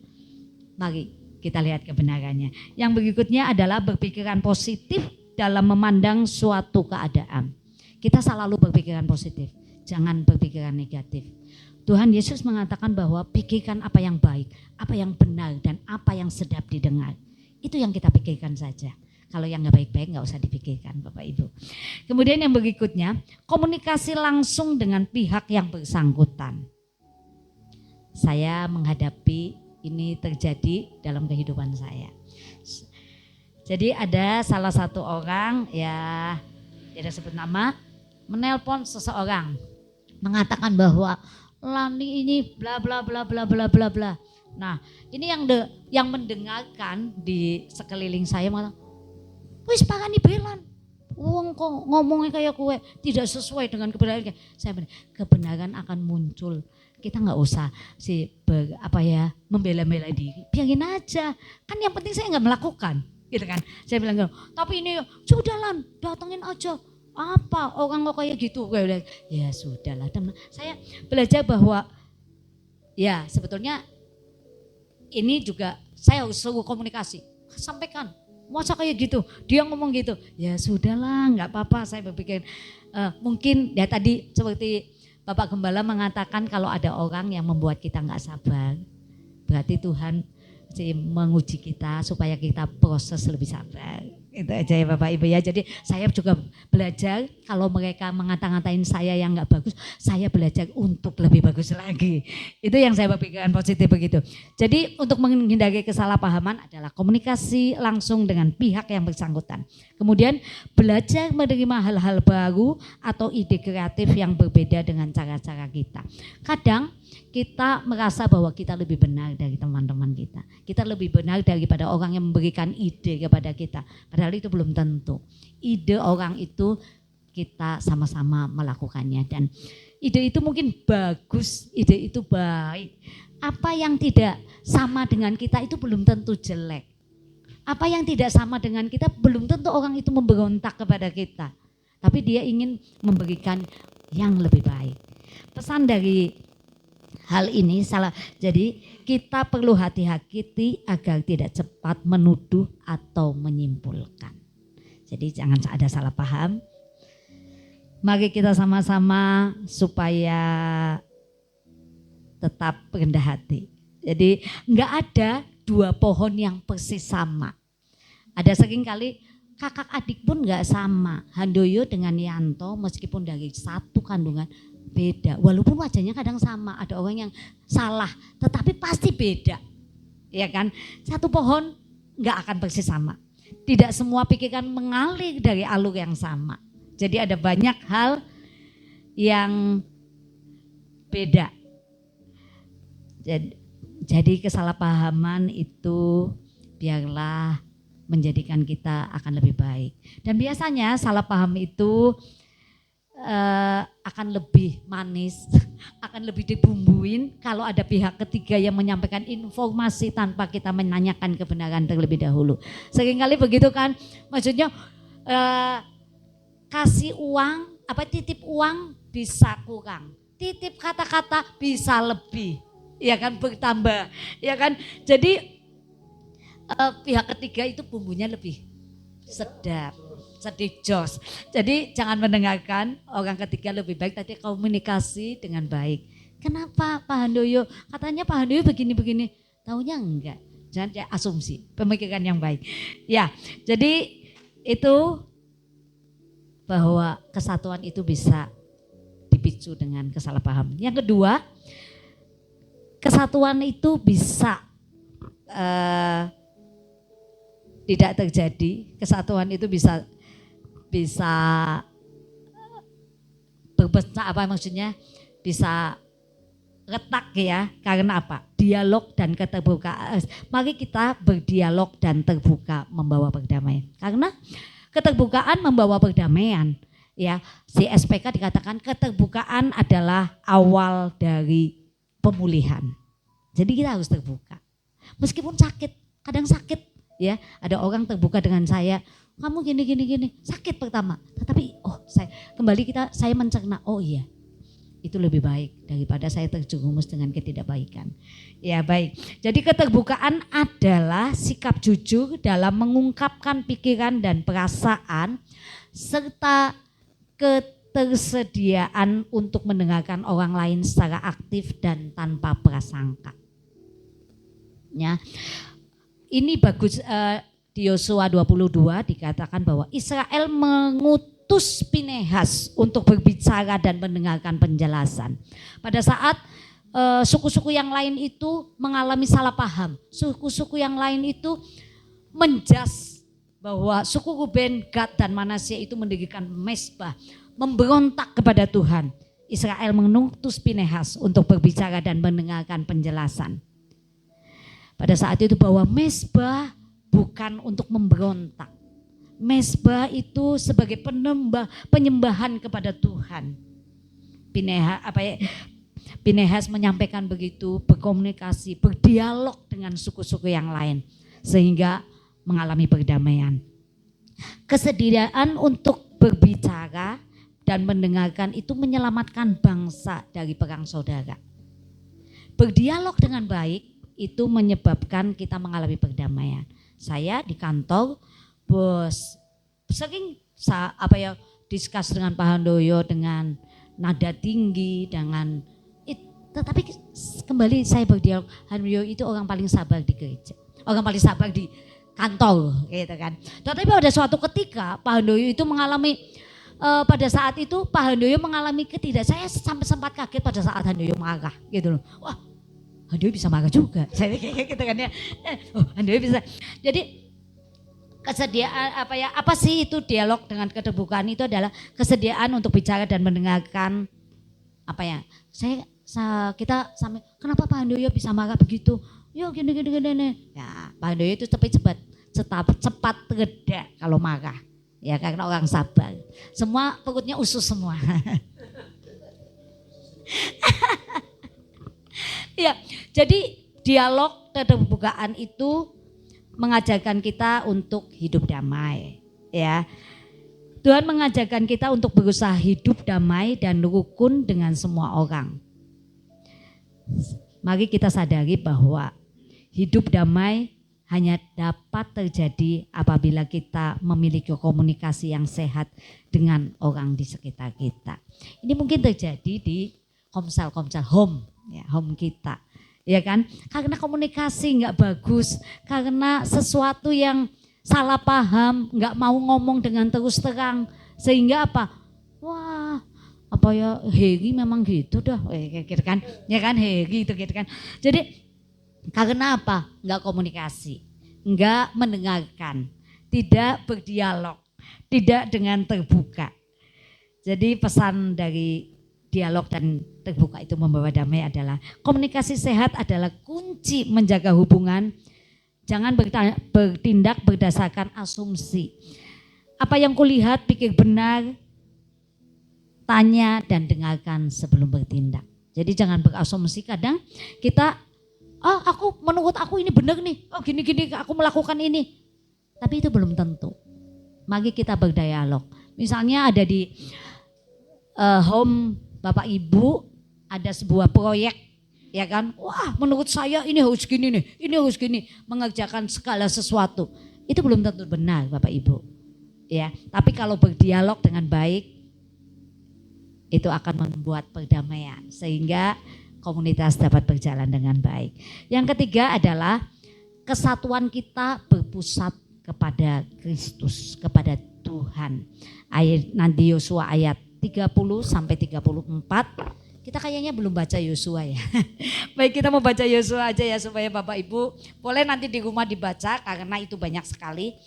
mari kita lihat kebenarannya. Yang berikutnya adalah berpikiran positif dalam memandang suatu keadaan. Kita selalu berpikiran positif, jangan berpikiran negatif. Tuhan Yesus mengatakan bahwa pikirkan apa yang baik, apa yang benar dan apa yang sedap didengar. Itu yang kita pikirkan saja. Kalau yang gak baik-baik gak usah dipikirkan Bapak Ibu. Kemudian yang berikutnya, komunikasi langsung dengan pihak yang bersangkutan. Saya menghadapi ini terjadi dalam kehidupan saya. Jadi ada salah satu orang ya tidak sebut nama menelpon seseorang mengatakan bahwa Lani ini bla bla bla bla bla bla bla. Nah ini yang mendengarkan di sekeliling saya malah, wis parani belan, wong kok ngomongnya kayak kue tidak sesuai dengan kebenaran. Saya bilang kebenaran akan muncul. Kita nggak usah membela-bela diri, biarin aja. Kan yang penting saya nggak melakukan, gitu kan. Saya bilang, tapi ini sudahlah, datangin aja. Apa orang kok kayak gitu? Ya sudahlah, teman. Saya belajar bahwa ya sebetulnya ini juga saya harus suruh komunikasi, sampaikan. Masa kayak gitu, dia ngomong gitu. Ya sudahlah, nggak apa-apa. Saya berpikir mungkin ya tadi seperti Bapak Gembala mengatakan kalau ada orang yang membuat kita nggak sabar, berarti Tuhan menguji kita supaya kita proses lebih sabar. Itu aja ya Bapak Ibu ya. Jadi saya juga belajar kalau mereka ngata-ngatain saya yang nggak bagus, saya belajar untuk lebih bagus lagi. Itu yang saya berpikiran positif begitu. Jadi untuk menghindari kesalahpahaman adalah komunikasi langsung dengan pihak yang bersangkutan. Kemudian belajar menerima hal-hal baru atau ide kreatif yang berbeda dengan cara-cara kita. Kadang kita merasa bahwa kita lebih benar dari teman-teman kita. Kita lebih benar daripada orang yang memberikan ide kepada kita. Padahal itu belum tentu. Ide orang itu kita sama-sama melakukannya. Dan ide itu mungkin bagus, ide itu baik. Apa yang tidak sama dengan kita itu belum tentu jelek. Apa yang tidak sama dengan kita belum tentu orang itu memberontak kepada kita. Tapi dia ingin memberikan yang lebih baik. Pesan dari hal ini salah. Jadi kita perlu hati-hati agar tidak cepat menuduh atau menyimpulkan. Jadi jangan ada salah paham. Mari kita sama-sama supaya tetap rendah hati. Jadi enggak ada dua pohon yang persis sama. Ada sering kali kakak adik pun enggak sama. Handoyo dengan Yanto meskipun dari satu kandungan beda, walaupun wajahnya kadang sama, ada orang yang salah, tetapi pasti beda, ya kan? Satu pohon nggak akan persis sama. Tidak semua pikiran mengalir dari alur yang sama. Jadi ada banyak hal yang beda. Jadi kesalahpahaman itu biarlah menjadikan kita akan lebih baik. Dan biasanya salah paham itu akan lebih manis, akan lebih dibumbuin kalau ada pihak ketiga yang menyampaikan informasi tanpa kita menanyakan kebenaran terlebih dahulu. Seringkali begitu kan, maksudnya kasih uang, titip uang bisa kurang, titip kata-kata bisa lebih, ya kan, bertambah, ya kan. Jadi pihak ketiga itu bumbunya lebih sedap, sedih jos. Jadi jangan mendengarkan orang ketiga, lebih baik tadi komunikasi dengan baik. Kenapa Pak Handoyo? Katanya Pak Handoyo begini-begini. Taunya enggak. Jangan ya, asumsi, pemikiran yang baik. Ya, jadi itu bahwa kesatuan itu bisa dipicu dengan kesalahpahaman. Yang kedua, kesatuan itu bisa tidak terjadi, kesatuan itu bisa bisa retak ya, karena apa? Dialog dan keterbukaan. Mari kita berdialog dan terbuka membawa perdamaian. Karena keterbukaan membawa perdamaian. Ya, si SPK dikatakan keterbukaan adalah awal dari pemulihan. Jadi kita harus terbuka. Meskipun sakit, kadang sakit. Ya, ada orang terbuka dengan saya, kamu gini, sakit pertama, tetapi saya mencerna, oh iya, itu lebih baik daripada saya terjerumus dengan ketidakbaikan. Ya baik, jadi keterbukaan adalah sikap jujur dalam mengungkapkan pikiran dan perasaan, serta ketersediaan untuk mendengarkan orang lain secara aktif dan tanpa prasangka. Ya. Ini bagus, di Yosua 22 dikatakan bahwa Israel mengutus Pinehas untuk berbicara dan mendengarkan penjelasan. Pada saat suku-suku yang lain itu mengalami salah paham, suku-suku yang lain itu menjas bahwa suku Ruben, Gad dan Manasye itu mendirikan mezbah, memberontak kepada Tuhan. Israel mengutus Pinehas untuk berbicara dan mendengarkan penjelasan. Pada saat itu bahwa mezbah bukan untuk memberontak. Mezbah itu sebagai penyembahan kepada Tuhan. Pinehas menyampaikan begitu, berkomunikasi, berdialog dengan suku-suku yang lain sehingga mengalami perdamaian. Kesediaan untuk berbicara dan mendengarkan itu menyelamatkan bangsa dari perang saudara. Berdialog dengan baik itu menyebabkan kita mengalami perdamaian. Saya di kantor, bos sering diskus dengan Pak Handoyo dengan nada tinggi, tetapi kembali saya berdialog, Handoyo itu orang paling sabar di gereja, orang paling sabar di kantor, gitu kan. Tetapi pada suatu ketika Pak Handoyo itu mengalami pada saat itu Pak Handoyo mengalami saya sampai sempat kaget pada saat Handoyo marah, gitu loh. Wah, Handoyo bisa marah juga, saya kayak gitu kan ya. Handoyo bisa. Jadi kesediaan apa sih itu dialog dengan keterbukaan itu adalah kesediaan untuk bicara dan mendengarkan kita sampai kenapa Pak Handoyo bisa marah begitu? Yo gini. Ya Pak Handoyo itu cepat reda kalau marah. Ya karena orang sabar. Semua perutnya usus semua. Ya, jadi dialog keterbukaan itu mengajarkan kita untuk hidup damai, ya. Tuhan mengajarkan kita untuk berusaha hidup damai dan rukun dengan semua orang. Mari kita sadari bahwa hidup damai hanya dapat terjadi apabila kita memiliki komunikasi yang sehat dengan orang di sekitar kita. Ini mungkin terjadi di komsel home. Ya, home kita, ya kan? Karena komunikasi nggak bagus, karena sesuatu yang salah paham, nggak mau ngomong dengan terus terang, sehingga wah, Heri memang gitu dah, gitu kan? Ya kan Heri gitu kan? Jadi karena nggak komunikasi, nggak mendengarkan, tidak berdialog, tidak dengan terbuka. Jadi pesan dari dialog dan terbuka itu membawa damai adalah komunikasi sehat adalah kunci menjaga hubungan. Jangan bertindak berdasarkan asumsi. Apa yang kulihat, pikir benar, tanya dan dengarkan sebelum bertindak. Jadi jangan berasumsi. Kadang kita, menurut aku ini benar nih, gini-gini aku melakukan ini. Tapi itu belum tentu. Mari kita berdialog. Misalnya ada di home Bapak Ibu, ada sebuah proyek, ya kan? Wah, menurut saya ini harus gini nih, ini harus gini, mengerjakan segala sesuatu. Itu belum tentu benar Bapak Ibu. Ya, tapi kalau berdialog dengan baik, itu akan membuat perdamaian sehingga komunitas dapat berjalan dengan baik. Yang ketiga adalah kesatuan kita berpusat kepada Kristus, kepada Tuhan. Nanti Yosua ayat 30 sampai 34. Kita kayaknya belum baca Yosua ya. Baik, kita mau baca Yosua aja ya supaya Bapak Ibu boleh nanti di rumah dibaca karena itu banyak sekali.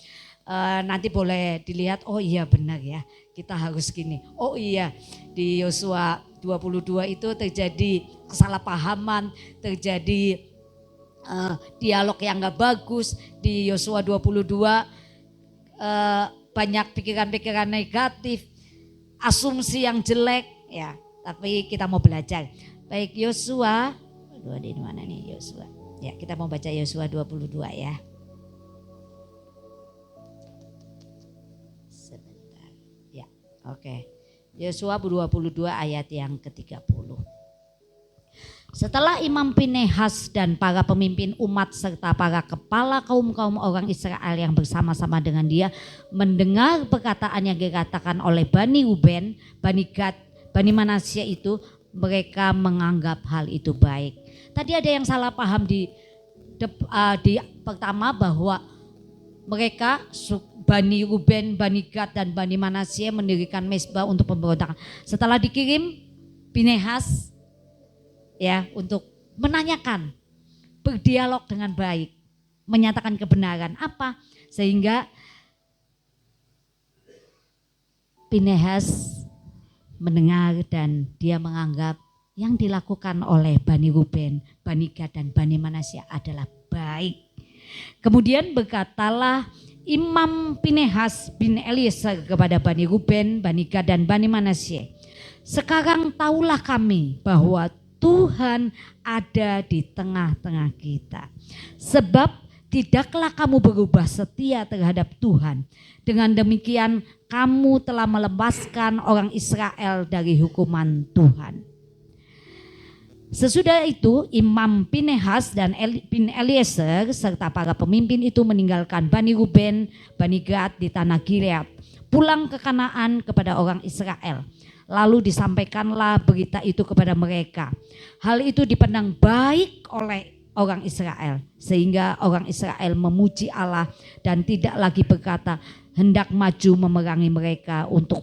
Nanti boleh dilihat, oh iya benar ya, kita harus gini. Oh iya, di Yosua 22 itu terjadi kesalahpahaman, terjadi dialog yang gak bagus. Di Yosua 22 banyak pikiran-pikiran negatif, asumsi yang jelek ya. Tapi kita mau belajar. Baik, Yosua, di mana nih Yosua? Ya, kita mau baca Yosua 22 ya. Sebentar. Ya, oke. Yosua 22 ayat yang ke-30. Setelah Imam Pinehas dan para pemimpin umat serta para kepala kaum-kaum orang Israel yang bersama-sama dengan dia mendengar perkataan yang dikatakan oleh Bani Ruben, Bani Gad, Bani Manasye itu, mereka menganggap hal itu baik. Tadi ada yang salah paham di pertama bahwa mereka Bani Ruben, Bani Gad dan Bani Manasye mendirikan mezbah untuk pemberontakan. Setelah dikirim Pinehas ya untuk menanyakan, berdialog dengan baik, menyatakan kebenaran apa sehingga Pinehas mendengar dan dia menganggap yang dilakukan oleh Bani Ruben, Bani Gad dan Bani Manasye adalah baik. Kemudian berkatalah Imam Pinehas bin Eliezer kepada Bani Ruben, Bani Gad dan Bani Manasye, sekarang tahulah kami bahwa Tuhan ada di tengah-tengah kita. Sebab tidaklah kamu berubah setia terhadap Tuhan. Dengan demikian kamu telah melepaskan orang Israel dari hukuman Tuhan. Sesudah itu Imam Pinehas dan bin Eliezer serta para pemimpin itu meninggalkan Bani Ruben, Bani Gad di tanah Gilead, pulang ke Kanaan kepada orang Israel. Lalu disampaikanlah berita itu kepada mereka. Hal itu dipandang baik oleh orang Israel sehingga orang Israel memuji Allah dan tidak lagi berkata hendak maju memerangi mereka untuk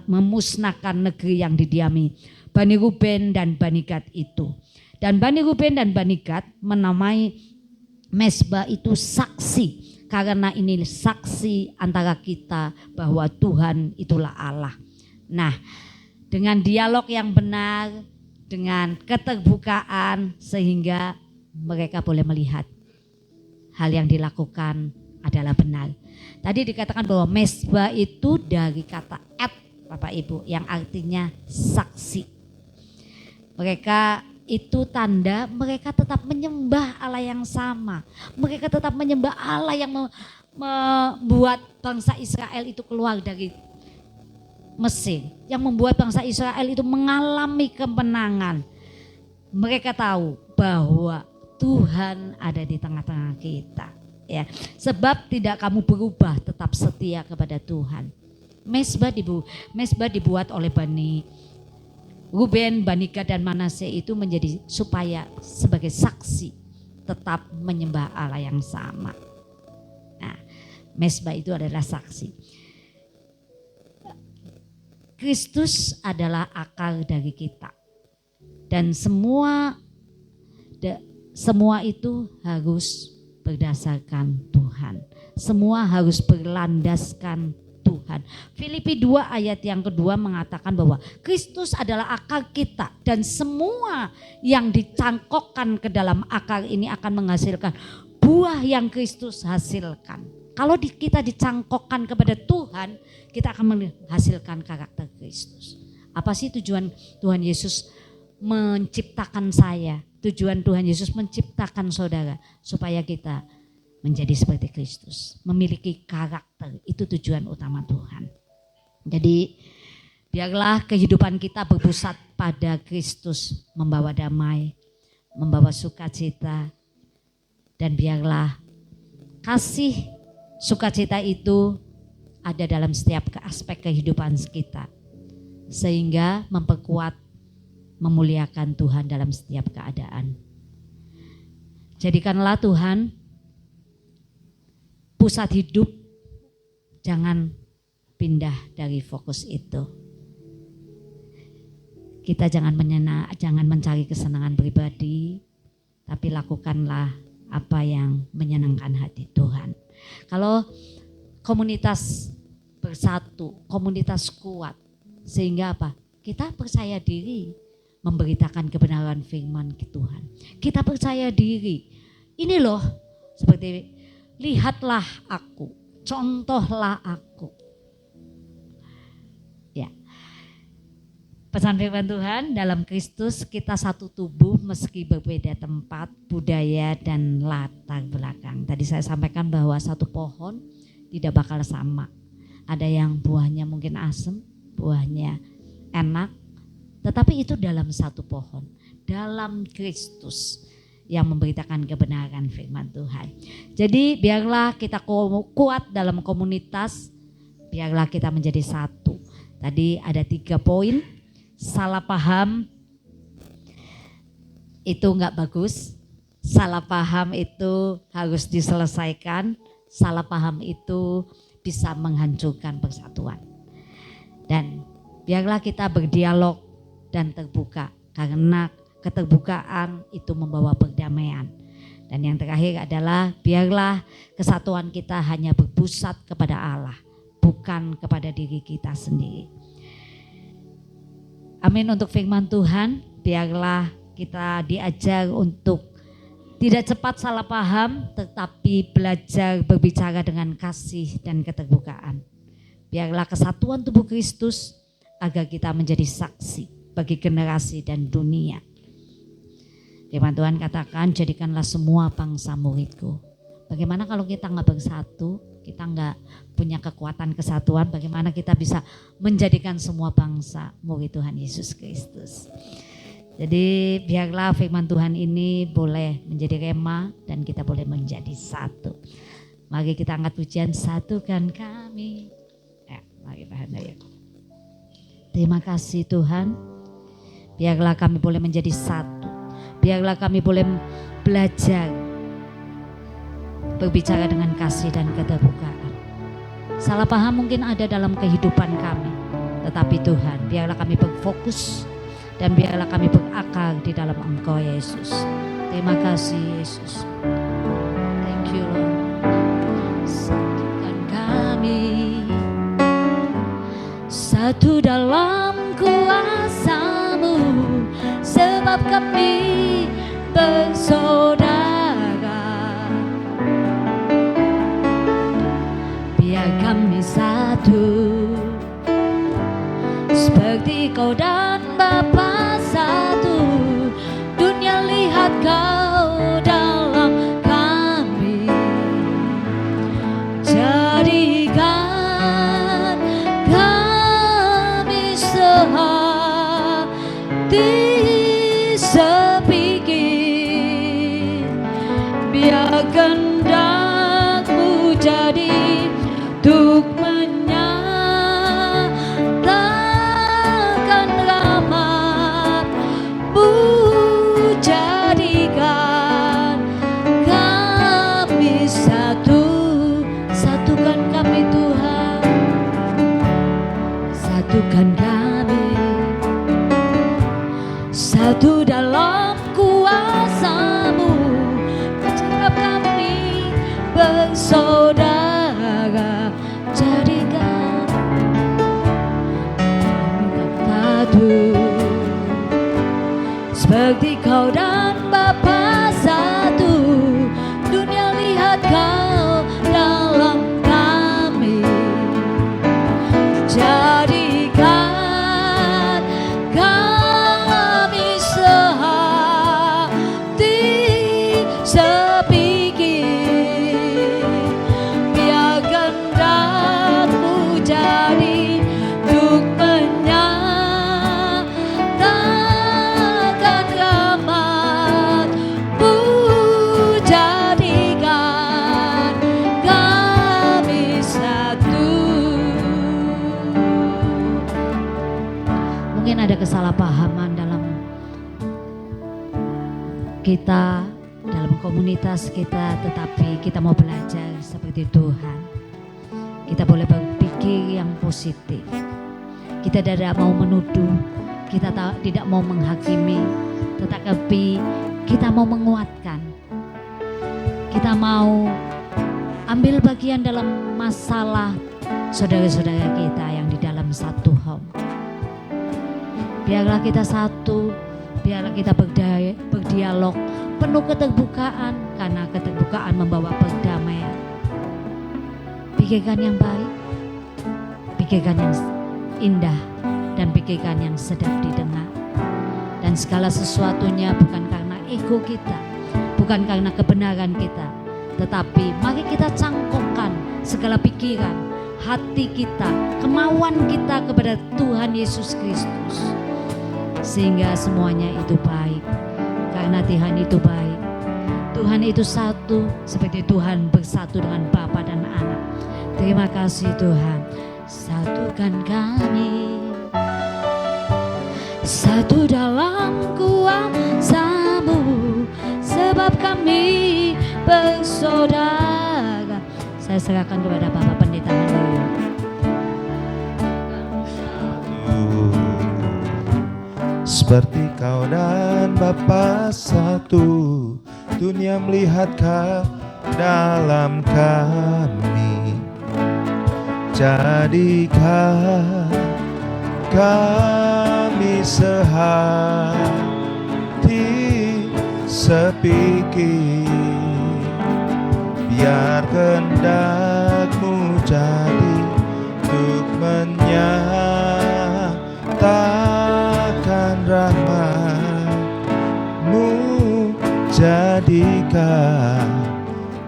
memusnahkan negeri yang didiami Bani Ruben dan Bani Gad itu. Dan Bani Ruben dan Bani Gad menamai mezbah itu saksi, karena ini saksi antara kita bahwa Tuhan itulah Allah. Nah, dengan dialog yang benar, dengan keterbukaan sehingga mereka boleh melihat hal yang dilakukan adalah benar. Tadi dikatakan bahwa mezbah itu dari kata et Bapak Ibu yang artinya saksi. Mereka itu tanda mereka tetap menyembah Allah yang sama. Mereka tetap menyembah Allah yang membuat bangsa Israel itu keluar dari Mesir, yang membuat bangsa Israel itu mengalami kemenangan. Mereka tahu bahwa Tuhan ada di tengah-tengah kita. Ya, sebab tidak kamu berubah, tetap setia kepada Tuhan. Mezbah dibuat oleh Bani Ruben, Bani Gad dan Manasye itu menjadi supaya sebagai saksi tetap menyembah Allah yang sama. Nah, mezbah itu adalah saksi. Kristus adalah akar dari kita. Dan semua itu harus berdasarkan Tuhan. Semua harus berlandaskan Tuhan. Tuhan. Filipi 2 ayat yang kedua mengatakan bahwa Kristus adalah akar kita dan semua yang dicangkokkan ke dalam akar ini akan menghasilkan buah yang Kristus hasilkan. Kalau kita dicangkokkan kepada Tuhan, kita akan menghasilkan karakter Kristus. Apa sih tujuan Tuhan Yesus menciptakan saya? Tujuan Tuhan Yesus menciptakan saudara supaya kita menjadi seperti Kristus, memiliki karakter. Itu tujuan utama Tuhan. Jadi biarlah kehidupan kita berpusat pada Kristus, membawa damai, membawa sukacita, dan biarlah kasih sukacita itu ada dalam setiap aspek kehidupan kita, sehingga memperkuat, memuliakan Tuhan dalam setiap keadaan. Jadikanlah Tuhan pusat hidup, jangan pindah dari fokus itu. Kita jangan mencari kesenangan pribadi, tapi lakukanlah apa yang menyenangkan hati Tuhan. Kalau komunitas bersatu, komunitas kuat, sehingga apa? Kita percaya diri memberitakan kebenaran firman Tuhan. Kita percaya diri. Ini loh, seperti lihatlah aku, contohlah aku. Ya. Pesan firman Tuhan, dalam Kristus kita satu tubuh meski berbeda tempat, budaya dan latar belakang. Tadi saya sampaikan bahwa satu pohon tidak bakal sama. Ada yang buahnya mungkin asam, buahnya enak, tetapi itu dalam satu pohon, dalam Kristus yang memberitakan kebenaran firman Tuhan. Jadi biarlah kita kuat dalam komunitas, biarlah kita menjadi satu. Tadi ada 3 poin, salah paham itu enggak bagus, salah paham itu harus diselesaikan, salah paham itu bisa menghancurkan persatuan. Dan biarlah kita berdialog dan terbuka, karena keterbukaan itu membawa perdamaian. Dan yang terakhir adalah biarlah kesatuan kita hanya berpusat kepada Allah, bukan kepada diri kita sendiri. Amin untuk firman Tuhan. Biarlah kita diajar untuk tidak cepat salah paham, tetapi belajar berbicara dengan kasih dan keterbukaan. Biarlah kesatuan tubuh Kristus agar kita menjadi saksi bagi generasi dan dunia. Firman Tuhan katakan, jadikanlah semua bangsa muridku. Bagaimana kalau kita nggak bersatu, kita nggak punya kekuatan kesatuan, bagaimana kita bisa menjadikan semua bangsa murid Tuhan Yesus Kristus. Jadi biarlah firman Tuhan ini boleh menjadi rema dan kita boleh menjadi satu. Mari kita angkat pujian, satukan kami. Mari tahan ya. Terima kasih Tuhan, biarlah kami boleh menjadi satu. Biarlah kami boleh belajar berbicara dengan kasih dan keterbukaan. Salah paham mungkin ada dalam kehidupan kami, tetapi Tuhan, biarlah kami berfokus dan biarlah kami berakar di dalam Engkau Yesus. Terima kasih Yesus. Thank you Lord. Satukan kami satu dalam kuasa-Mu, sebab kami bersaudara. Biar kami satu, seperti Kau dan Bapa satu. Dunia lihat Kau dalam kami, jadikan kami sehati sepikir. Biar kehendak-Mu jadi untuk menyatakan rahmat-Mu. Jadikan kami satu, satukan kami Tuhan, satukan kami satu dalam kuasa-Mu, sebab kami bersaudara. Jadikan seperti Kau dan Bapa satu. Dunia lihat Kau dalam kami, jadikan kami sehati sepikir. Biar kehendak-Mu jadi untuk menyatakan rahmat-Mu. Jadikan kami satu. Mungkin ada kesalahpahaman dalam kita, dalam komunitas kita, tetapi kita mau belajar seperti Tuhan. Kita boleh berpikir yang positif. Kita tidak mau menuduh, kita tidak mau menghakimi, tetapi kita mau menguatkan. Kita mau ambil bagian dalam masalah saudara-saudara kita yang di dalam satu home. Biarlah kita satu, biarlah kita berdialog penuh keterbukaan, karena keterbukaan membawa perdamaian. Pikirkan yang baik, pikirkan yang indah, dan pikirkan yang sedap didengar. Dan segala sesuatunya bukan karena ego kita, bukan karena kebenaran kita, tetapi mari kita cangkokkan segala pikiran, hati kita, kemauan kita kepada Tuhan Yesus Kristus, sehingga semuanya itu baik. Karena Tuhan itu baik, Tuhan itu satu, seperti Tuhan bersatu dengan Bapa dan Anak. Terima kasih Tuhan. Satukan kami, satu dalam kuasa-Mu, sebab kami bersaudara. Saya serahkan kepada Bapak Pendeta Handoyo. Seperti Kau dan Bapa satu, dunia melihat Kau dalam kami, jadikan kami sehati sepikir. Biar kehendak-Mu jadi untuk menyatakan rahmat-Mu. Jadikan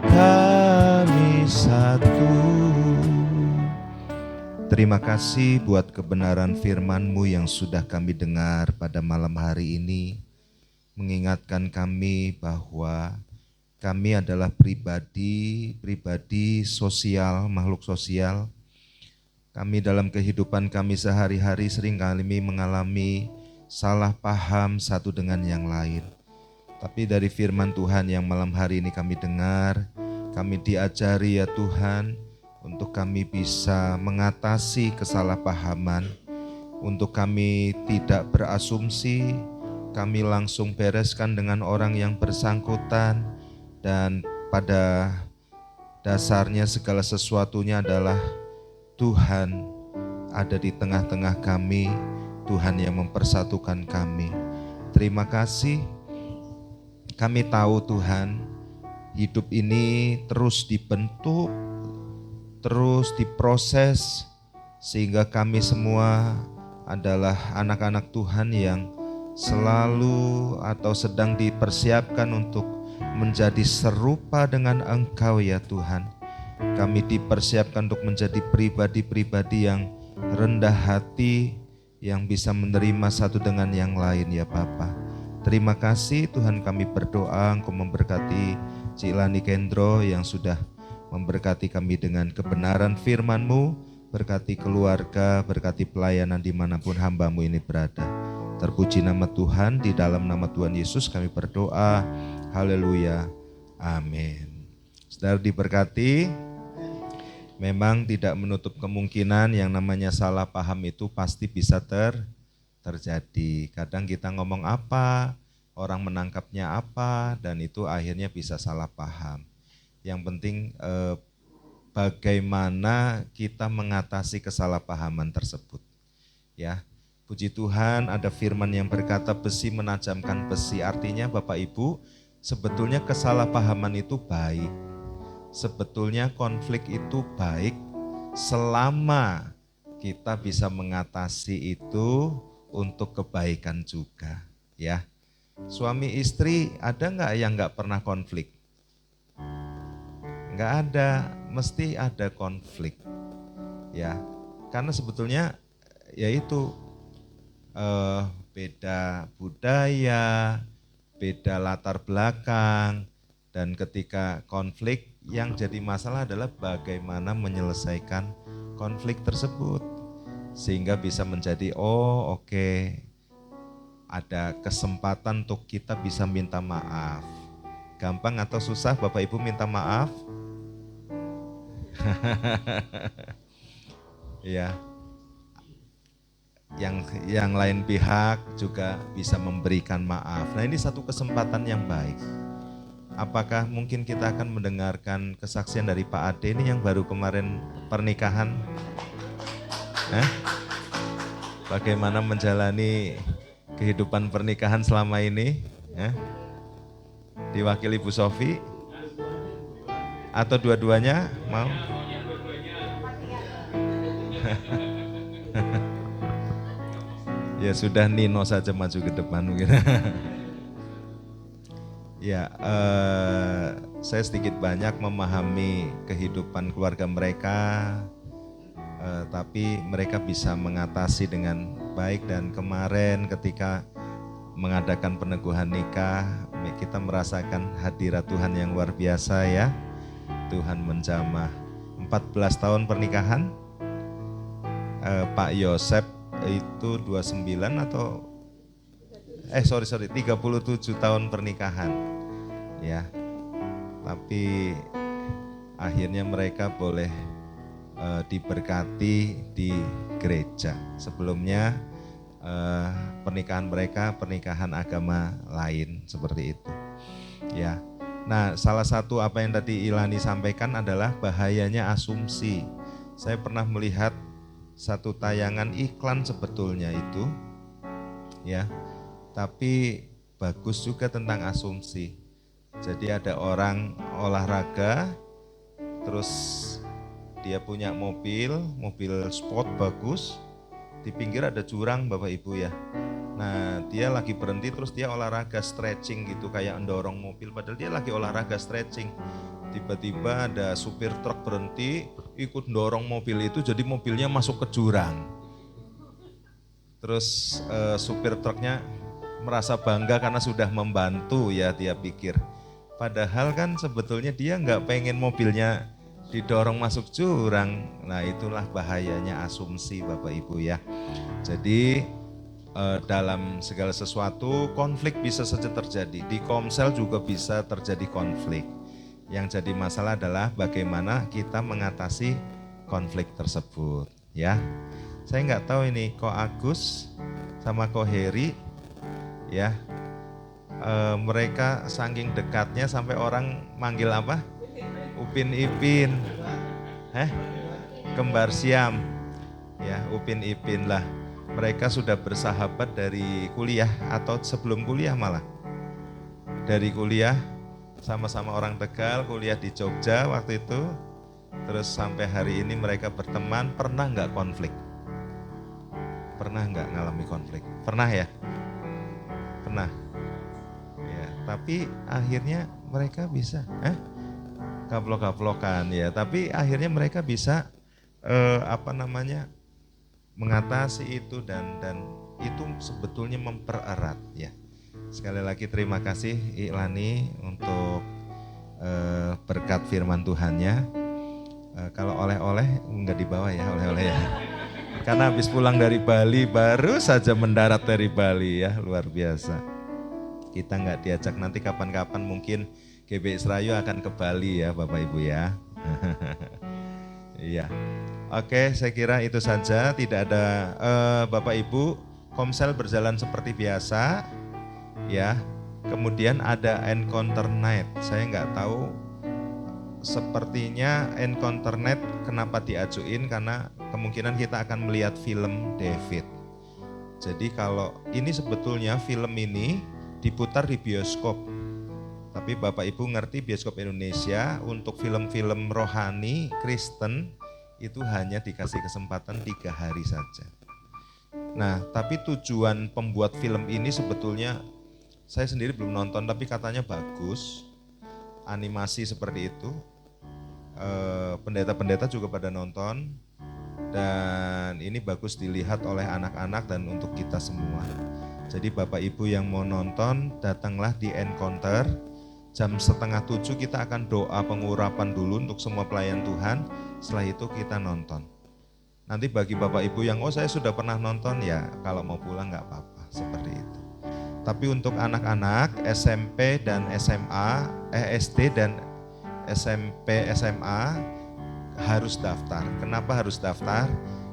kami satu. Terima kasih buat kebenaran firman-Mu yang sudah kami dengar pada malam hari ini, mengingatkan kami bahwa kami adalah pribadi sosial, makhluk sosial. Kami dalam kehidupan kami sehari-hari seringkali mengalami salah paham satu dengan yang lain. Tapi dari firman Tuhan yang malam hari ini kami dengar, kami diajari ya Tuhan, untuk kami bisa mengatasi kesalahpahaman, untuk kami tidak berasumsi, kami langsung bereskan dengan orang yang bersangkutan, dan pada dasarnya segala sesuatunya adalah Tuhan ada di tengah-tengah kami, Tuhan yang mempersatukan kami. Terima kasih, kami tahu Tuhan, hidup ini terus dibentuk, terus diproses, sehingga kami semua adalah anak-anak Tuhan yang selalu atau sedang dipersiapkan untuk menjadi serupa dengan Engkau ya Tuhan. Kami dipersiapkan untuk menjadi pribadi-pribadi yang rendah hati, yang bisa menerima satu dengan yang lain ya Bapa. Terima kasih Tuhan, kami berdoa Engkau memberkati Cik Lani Kendro yang sudah memberkati kami dengan kebenaran firman-Mu, berkati keluarga, berkati pelayanan dimanapun hamba-Mu ini berada. Terpuji nama Tuhan, di dalam nama Tuhan Yesus kami berdoa. Haleluya, amin. Saudara diberkati, memang tidak menutup kemungkinan yang namanya salah paham itu pasti bisa terjadi. Kadang kita ngomong apa, orang menangkapnya apa, dan itu akhirnya bisa salah paham. Yang penting bagaimana kita mengatasi kesalahpahaman tersebut. Ya, Puji Tuhan, ada firman yang berkata besi menajamkan besi. Artinya Bapak Ibu, sebetulnya kesalahpahaman itu baik. Sebetulnya konflik itu baik selama kita bisa mengatasi itu untuk kebaikan juga, ya. Suami istri ada nggak yang nggak pernah konflik? Nggak ada, mesti ada konflik, ya. Karena sebetulnya yaitu beda budaya, beda latar belakang, dan ketika konflik yang jadi masalah adalah bagaimana menyelesaikan konflik tersebut sehingga bisa menjadi oke, ada kesempatan untuk kita bisa minta maaf. Gampang atau susah Bapak Ibu minta maaf? Ya. Yang lain pihak juga bisa memberikan maaf. Nah, ini satu kesempatan yang baik. Apakah mungkin kita akan mendengarkan kesaksian dari Pak Ade ini yang baru kemarin pernikahan? Bagaimana menjalani kehidupan pernikahan selama ini? Diwakili Bu Sofi? Atau dua-duanya mau? Ya sudah, Nino saja maju ke depan mungkin. Ya, saya sedikit banyak memahami kehidupan keluarga mereka, tapi mereka bisa mengatasi dengan baik. Dan kemarin ketika mengadakan peneguhan nikah, kita merasakan hadirat Tuhan yang luar biasa, ya. Tuhan menjamah. 14 tahun pernikahan, Pak Yosep itu 29 atau 37 tahun pernikahan, ya. Tapi akhirnya mereka boleh diberkati di gereja. Sebelumnya pernikahan mereka pernikahan agama lain seperti itu, ya. Nah, salah satu apa yang tadi Ilani sampaikan adalah bahayanya asumsi. Saya pernah melihat satu tayangan iklan sebetulnya itu, ya, tapi bagus juga tentang asumsi. Jadi ada orang olahraga, terus dia punya mobil sport bagus, di pinggir ada jurang Bapak Ibu, ya. Nah, dia lagi berhenti terus dia olahraga stretching gitu kayak mendorong mobil, padahal dia lagi olahraga stretching. Tiba-tiba ada supir truk berhenti, ikut dorong mobil itu, jadi mobilnya masuk ke jurang. Terus supir truknya merasa bangga karena sudah membantu, ya, dia pikir. Padahal kan sebetulnya dia nggak pengen mobilnya didorong masuk jurang. Nah, itulah bahayanya asumsi Bapak Ibu, ya. Jadi dalam segala sesuatu konflik bisa saja terjadi. Di Komsel juga bisa terjadi konflik. Yang jadi masalah adalah bagaimana kita mengatasi konflik tersebut, ya. Saya nggak tahu ini Ko Agus sama Ko Heri, ya, mereka saking dekatnya sampai orang manggil apa? Upin Ipin, kembar Siam, ya, Upin Ipin lah. Mereka sudah bersahabat dari kuliah atau sebelum kuliah malah. Dari kuliah, sama-sama orang Tegal, kuliah di Jogja waktu itu. Terus sampai hari ini mereka berteman. Pernah nggak konflik? Pernah nggak ngalami konflik? Pernah, ya? Pernah. Ya, tapi akhirnya mereka bisa, gaplok-gaplokan, ya. Tapi akhirnya mereka bisa mengatasi itu dan itu sebetulnya mempererat, ya. Sekali lagi terima kasih Ilani untuk berkat firman Tuhannya. Kalau oleh-oleh enggak dibawa, ya, oleh-oleh, ya. Karena habis pulang dari Bali, baru saja mendarat dari Bali, ya, luar biasa. Kita enggak diajak, nanti kapan-kapan mungkin GB Serayu akan ke Bali, ya Bapak Ibu, ya. Iya. Oke, saya kira itu saja. Tidak ada Bapak Ibu, Komsel berjalan seperti biasa, ya. Kemudian ada Encounter Night. Saya nggak tahu, sepertinya Encounter Night kenapa diajuin, karena kemungkinan kita akan melihat film David. Jadi kalau ini sebetulnya film ini diputar di bioskop. Tapi Bapak Ibu ngerti bioskop Indonesia untuk film-film rohani Kristen itu hanya dikasih kesempatan 3 hari saja. Nah, tapi tujuan pembuat film ini sebetulnya saya sendiri belum nonton, tapi katanya bagus. Animasi seperti itu. Pendeta-pendeta juga pada nonton. Dan ini bagus dilihat oleh anak-anak dan untuk kita semua. Jadi Bapak Ibu yang mau nonton, datanglah di Encounter. Jam 6:30 kita akan doa pengurapan dulu untuk semua pelayan Tuhan. Setelah itu kita nonton. Nanti bagi Bapak Ibu yang, oh saya sudah pernah nonton, ya kalau mau pulang nggak apa-apa, seperti itu. Tapi untuk anak-anak SMP dan SMA, SD dan SMP, SMA harus daftar. Kenapa harus daftar?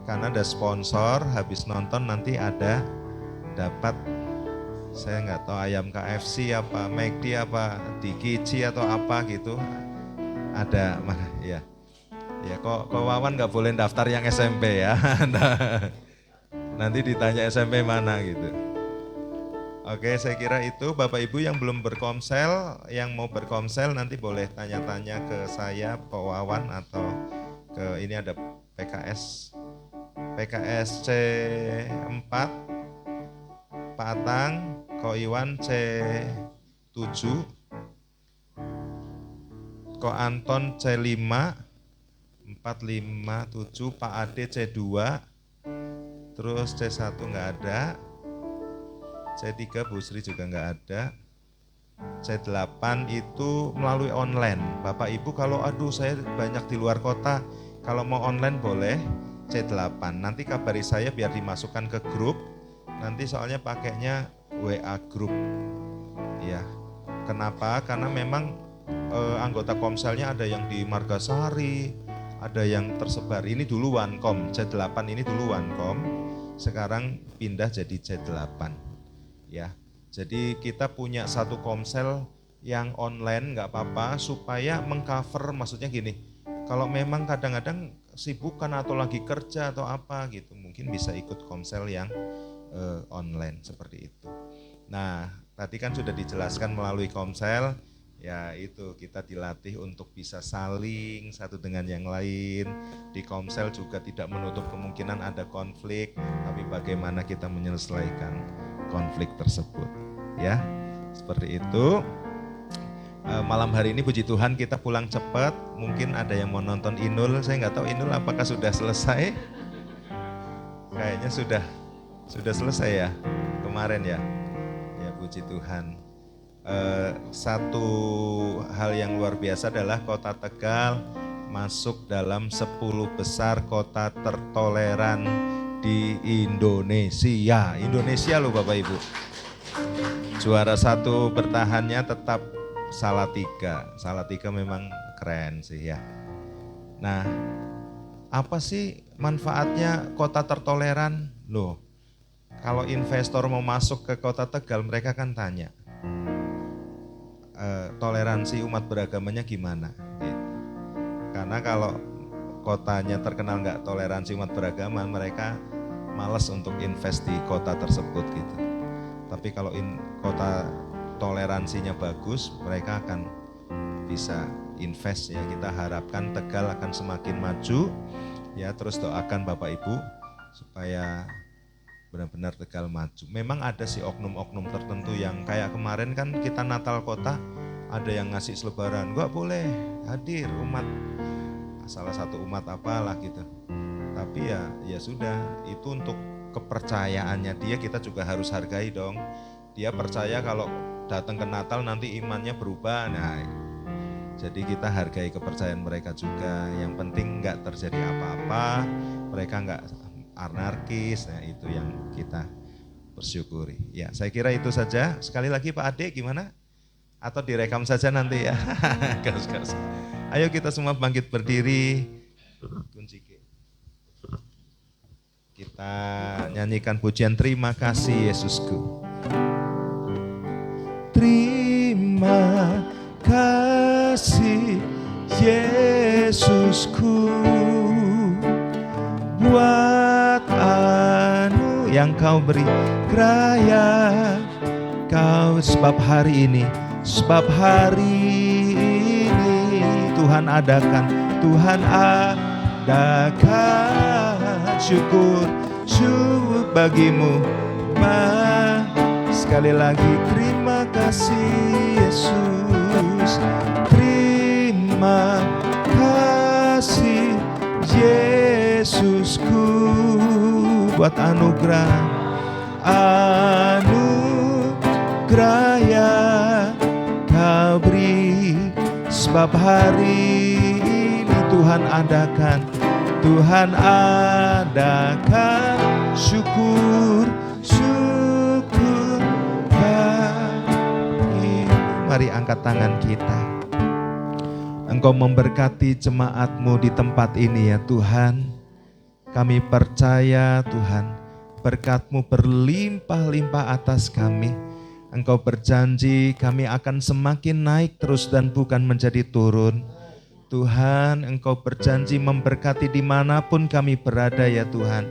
Karena ada sponsor, habis nonton nanti ada dapat, saya nggak tahu ayam KFC apa, McD apa, Dikici atau apa gitu. Ada, ya. Ya kok Wawan nggak boleh daftar yang SMP ya. Nanti ditanya SMP mana gitu. Oke, saya kira itu Bapak Ibu yang belum berkomsel, yang mau berkomsel nanti boleh tanya-tanya ke saya, Pak Wawan, atau ke ini ada PKS C4, Pak Atang, Ko Iwan C7, Ko Anton C5, 457, Pak Ade C2, terus C1 nggak ada, C3 Bu Sri juga nggak ada, C8 itu melalui online. Bapak Ibu kalau aduh saya banyak di luar kota, kalau mau online boleh C8. Nanti kabari saya biar dimasukkan ke grup, nanti soalnya pakainya WA grup. Ya, kenapa? Karena memang anggota komselnya ada yang di Margasari, ada yang tersebar, ini dulu Wancom, C8 ini dulu Wancom, sekarang pindah jadi C8. Ya, jadi kita punya satu komsel yang online nggak apa-apa supaya mengcover, maksudnya gini, kalau memang kadang-kadang sibukan atau lagi kerja atau apa gitu, mungkin bisa ikut komsel yang online seperti itu. Nah, tadi kan sudah dijelaskan melalui komsel. Ya itu kita dilatih untuk bisa saling satu dengan yang lain. Di komsel juga tidak menutup kemungkinan ada konflik, tapi bagaimana kita menyelesaikan konflik tersebut. Ya, seperti itu. Malam hari ini puji Tuhan kita pulang cepat. Mungkin ada yang mau nonton Inul, saya nggak tahu Inul apakah sudah selesai. Kayaknya sudah selesai ya kemarin ya. Ya puji Tuhan. Satu hal yang luar biasa adalah Kota Tegal masuk dalam 10 besar kota tertoleran di Indonesia. Indonesia loh Bapak Ibu. Juara 1 bertahannya tetap Salatiga. Salatiga memang keren sih ya. Nah, apa sih manfaatnya kota tertoleran? Loh, kalau investor mau masuk ke Kota Tegal mereka kan tanya, toleransi umat beragamanya gimana? Gitu. Karena kalau kotanya terkenal nggak toleransi umat beragama, mereka malas untuk invest di kota tersebut gitu. Tapi kalau kota toleransinya bagus, mereka akan bisa invest ya. Kita harapkan Tegal akan semakin maju ya. Terus doakan Bapak Ibu supaya benar-benar Tegal maju. Memang ada sih oknum-oknum tertentu yang kayak kemarin kan kita Natal Kota, ada yang ngasih selebaran, nggak boleh hadir umat, salah satu umat apalah gitu. Tapi ya sudah, itu untuk kepercayaannya dia, kita juga harus hargai dong. Dia percaya kalau datang ke Natal nanti imannya berubah, nah jadi kita hargai kepercayaan mereka juga. Yang penting nggak terjadi apa-apa, mereka nggak anarkis, nah itu yang kita bersyukuri. Ya, saya kira itu saja. Sekali lagi Pak Ade gimana? Atau direkam saja nanti ya? Gas. Ayo kita semua bangkit berdiri. Kunci G. Kita nyanyikan pujian Terima Kasih Yesusku. Terima kasih Yesusku buat yang kau beri. Raya kau sebab hari ini Tuhan adakan syukur bagimu. Sekali lagi terima kasih Yesus, terima kasih Yesusku buat anugerah yang kau beri. Sebab hari ini Tuhan adakan syukur bagimu. Mari angkat tangan kita. Engkau memberkati jemaat-Mu di tempat ini ya Tuhan. Kami percaya Tuhan, berkat-Mu berlimpah-limpah atas kami. Engkau berjanji kami akan semakin naik terus dan bukan menjadi turun. Tuhan, Engkau berjanji memberkati dimanapun kami berada ya Tuhan.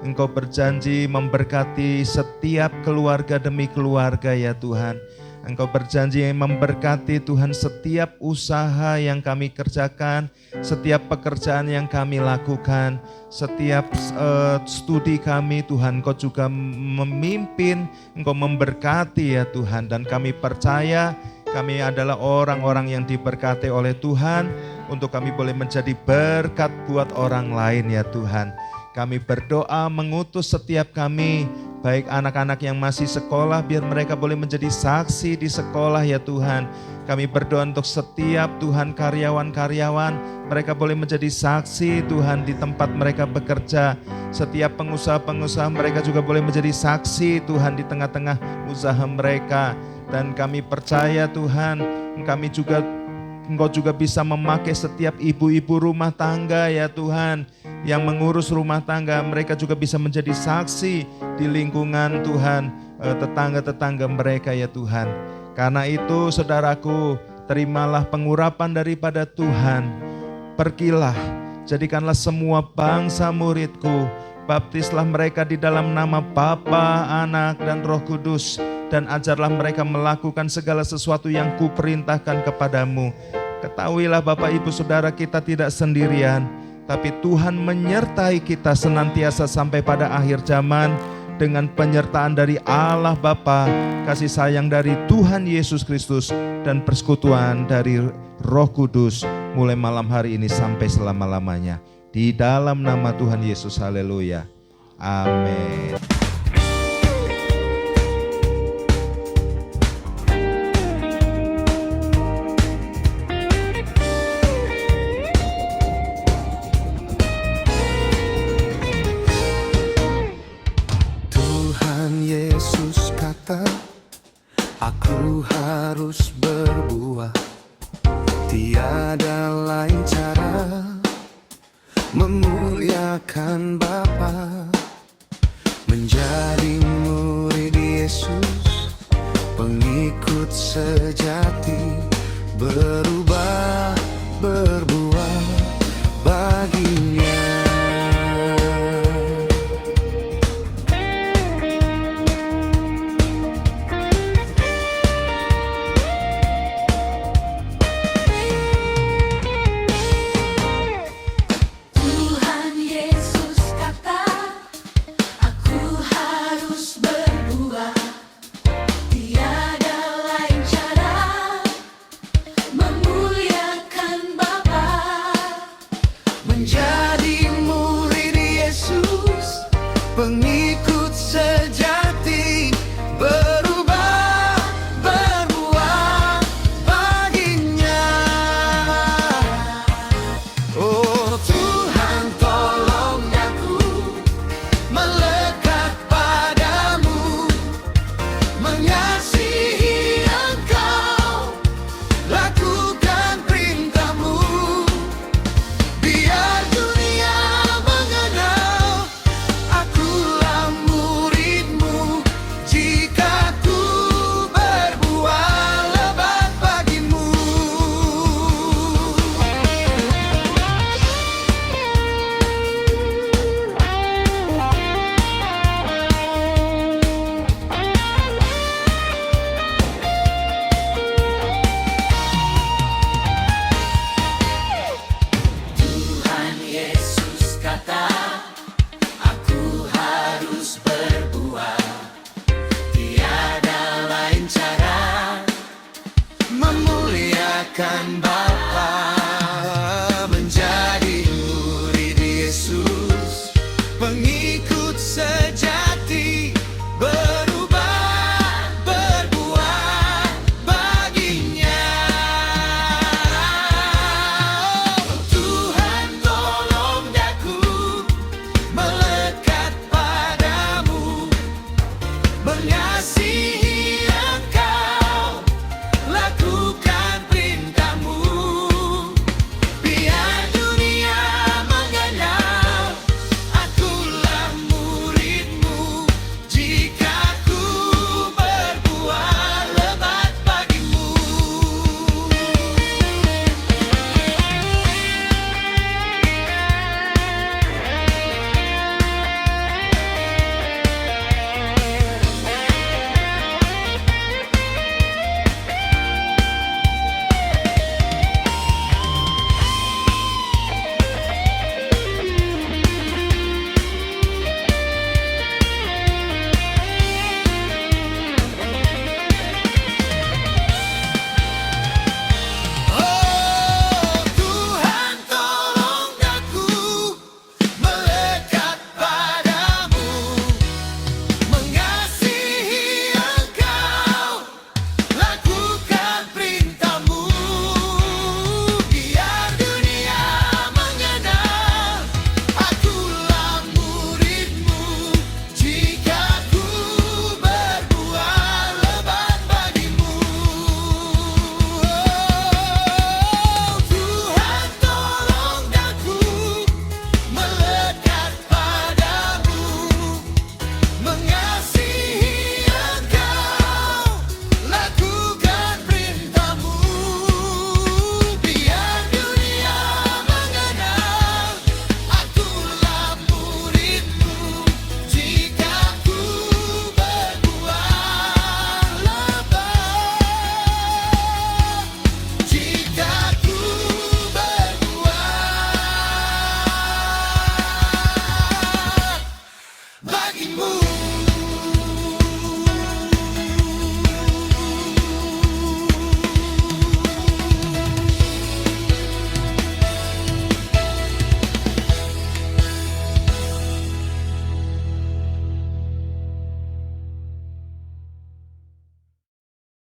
Engkau berjanji memberkati setiap keluarga demi keluarga ya Tuhan. Engkau berjanji memberkati Tuhan setiap usaha yang kami kerjakan, setiap pekerjaan yang kami lakukan, setiap studi kami Tuhan. Engkau juga memimpin, Engkau memberkati ya Tuhan. Dan kami percaya kami adalah orang-orang yang diberkati oleh Tuhan untuk kami boleh menjadi berkat buat orang lain ya Tuhan. Kami berdoa mengutus setiap kami, baik anak-anak yang masih sekolah, biar mereka boleh menjadi saksi di sekolah ya Tuhan. Kami berdoa untuk setiap Tuhan karyawan-karyawan, mereka boleh menjadi saksi Tuhan di tempat mereka bekerja. Setiap pengusaha-pengusaha mereka juga boleh menjadi saksi Tuhan di tengah-tengah usaha mereka. Dan kami percaya Tuhan, Engkau juga bisa memakai setiap ibu-ibu rumah tangga ya Tuhan, yang mengurus rumah tangga, mereka juga bisa menjadi saksi di lingkungan Tuhan, tetangga-tetangga mereka ya Tuhan. Karena itu saudaraku, terimalah pengurapan daripada Tuhan. Pergilah, jadikanlah semua bangsa muridku, baptislah mereka di dalam nama Bapa, Anak, dan Roh Kudus, dan ajarlah mereka melakukan segala sesuatu yang kuperintahkan kepadamu. Ketahuilah Bapak Ibu Saudara, kita tidak sendirian, tapi Tuhan menyertai kita senantiasa sampai pada akhir zaman dengan penyertaan dari Allah Bapa, kasih sayang dari Tuhan Yesus Kristus, dan persekutuan dari Roh Kudus mulai malam hari ini sampai selama-lamanya. Di dalam nama Tuhan Yesus, haleluya. Amin. Aku harus berbuah, tiada lain cara memuliakan Bapa, menjadi murid Yesus, pengikut sejati, berubah, berbuah baginya. Menjadi murid Yesus, pengikut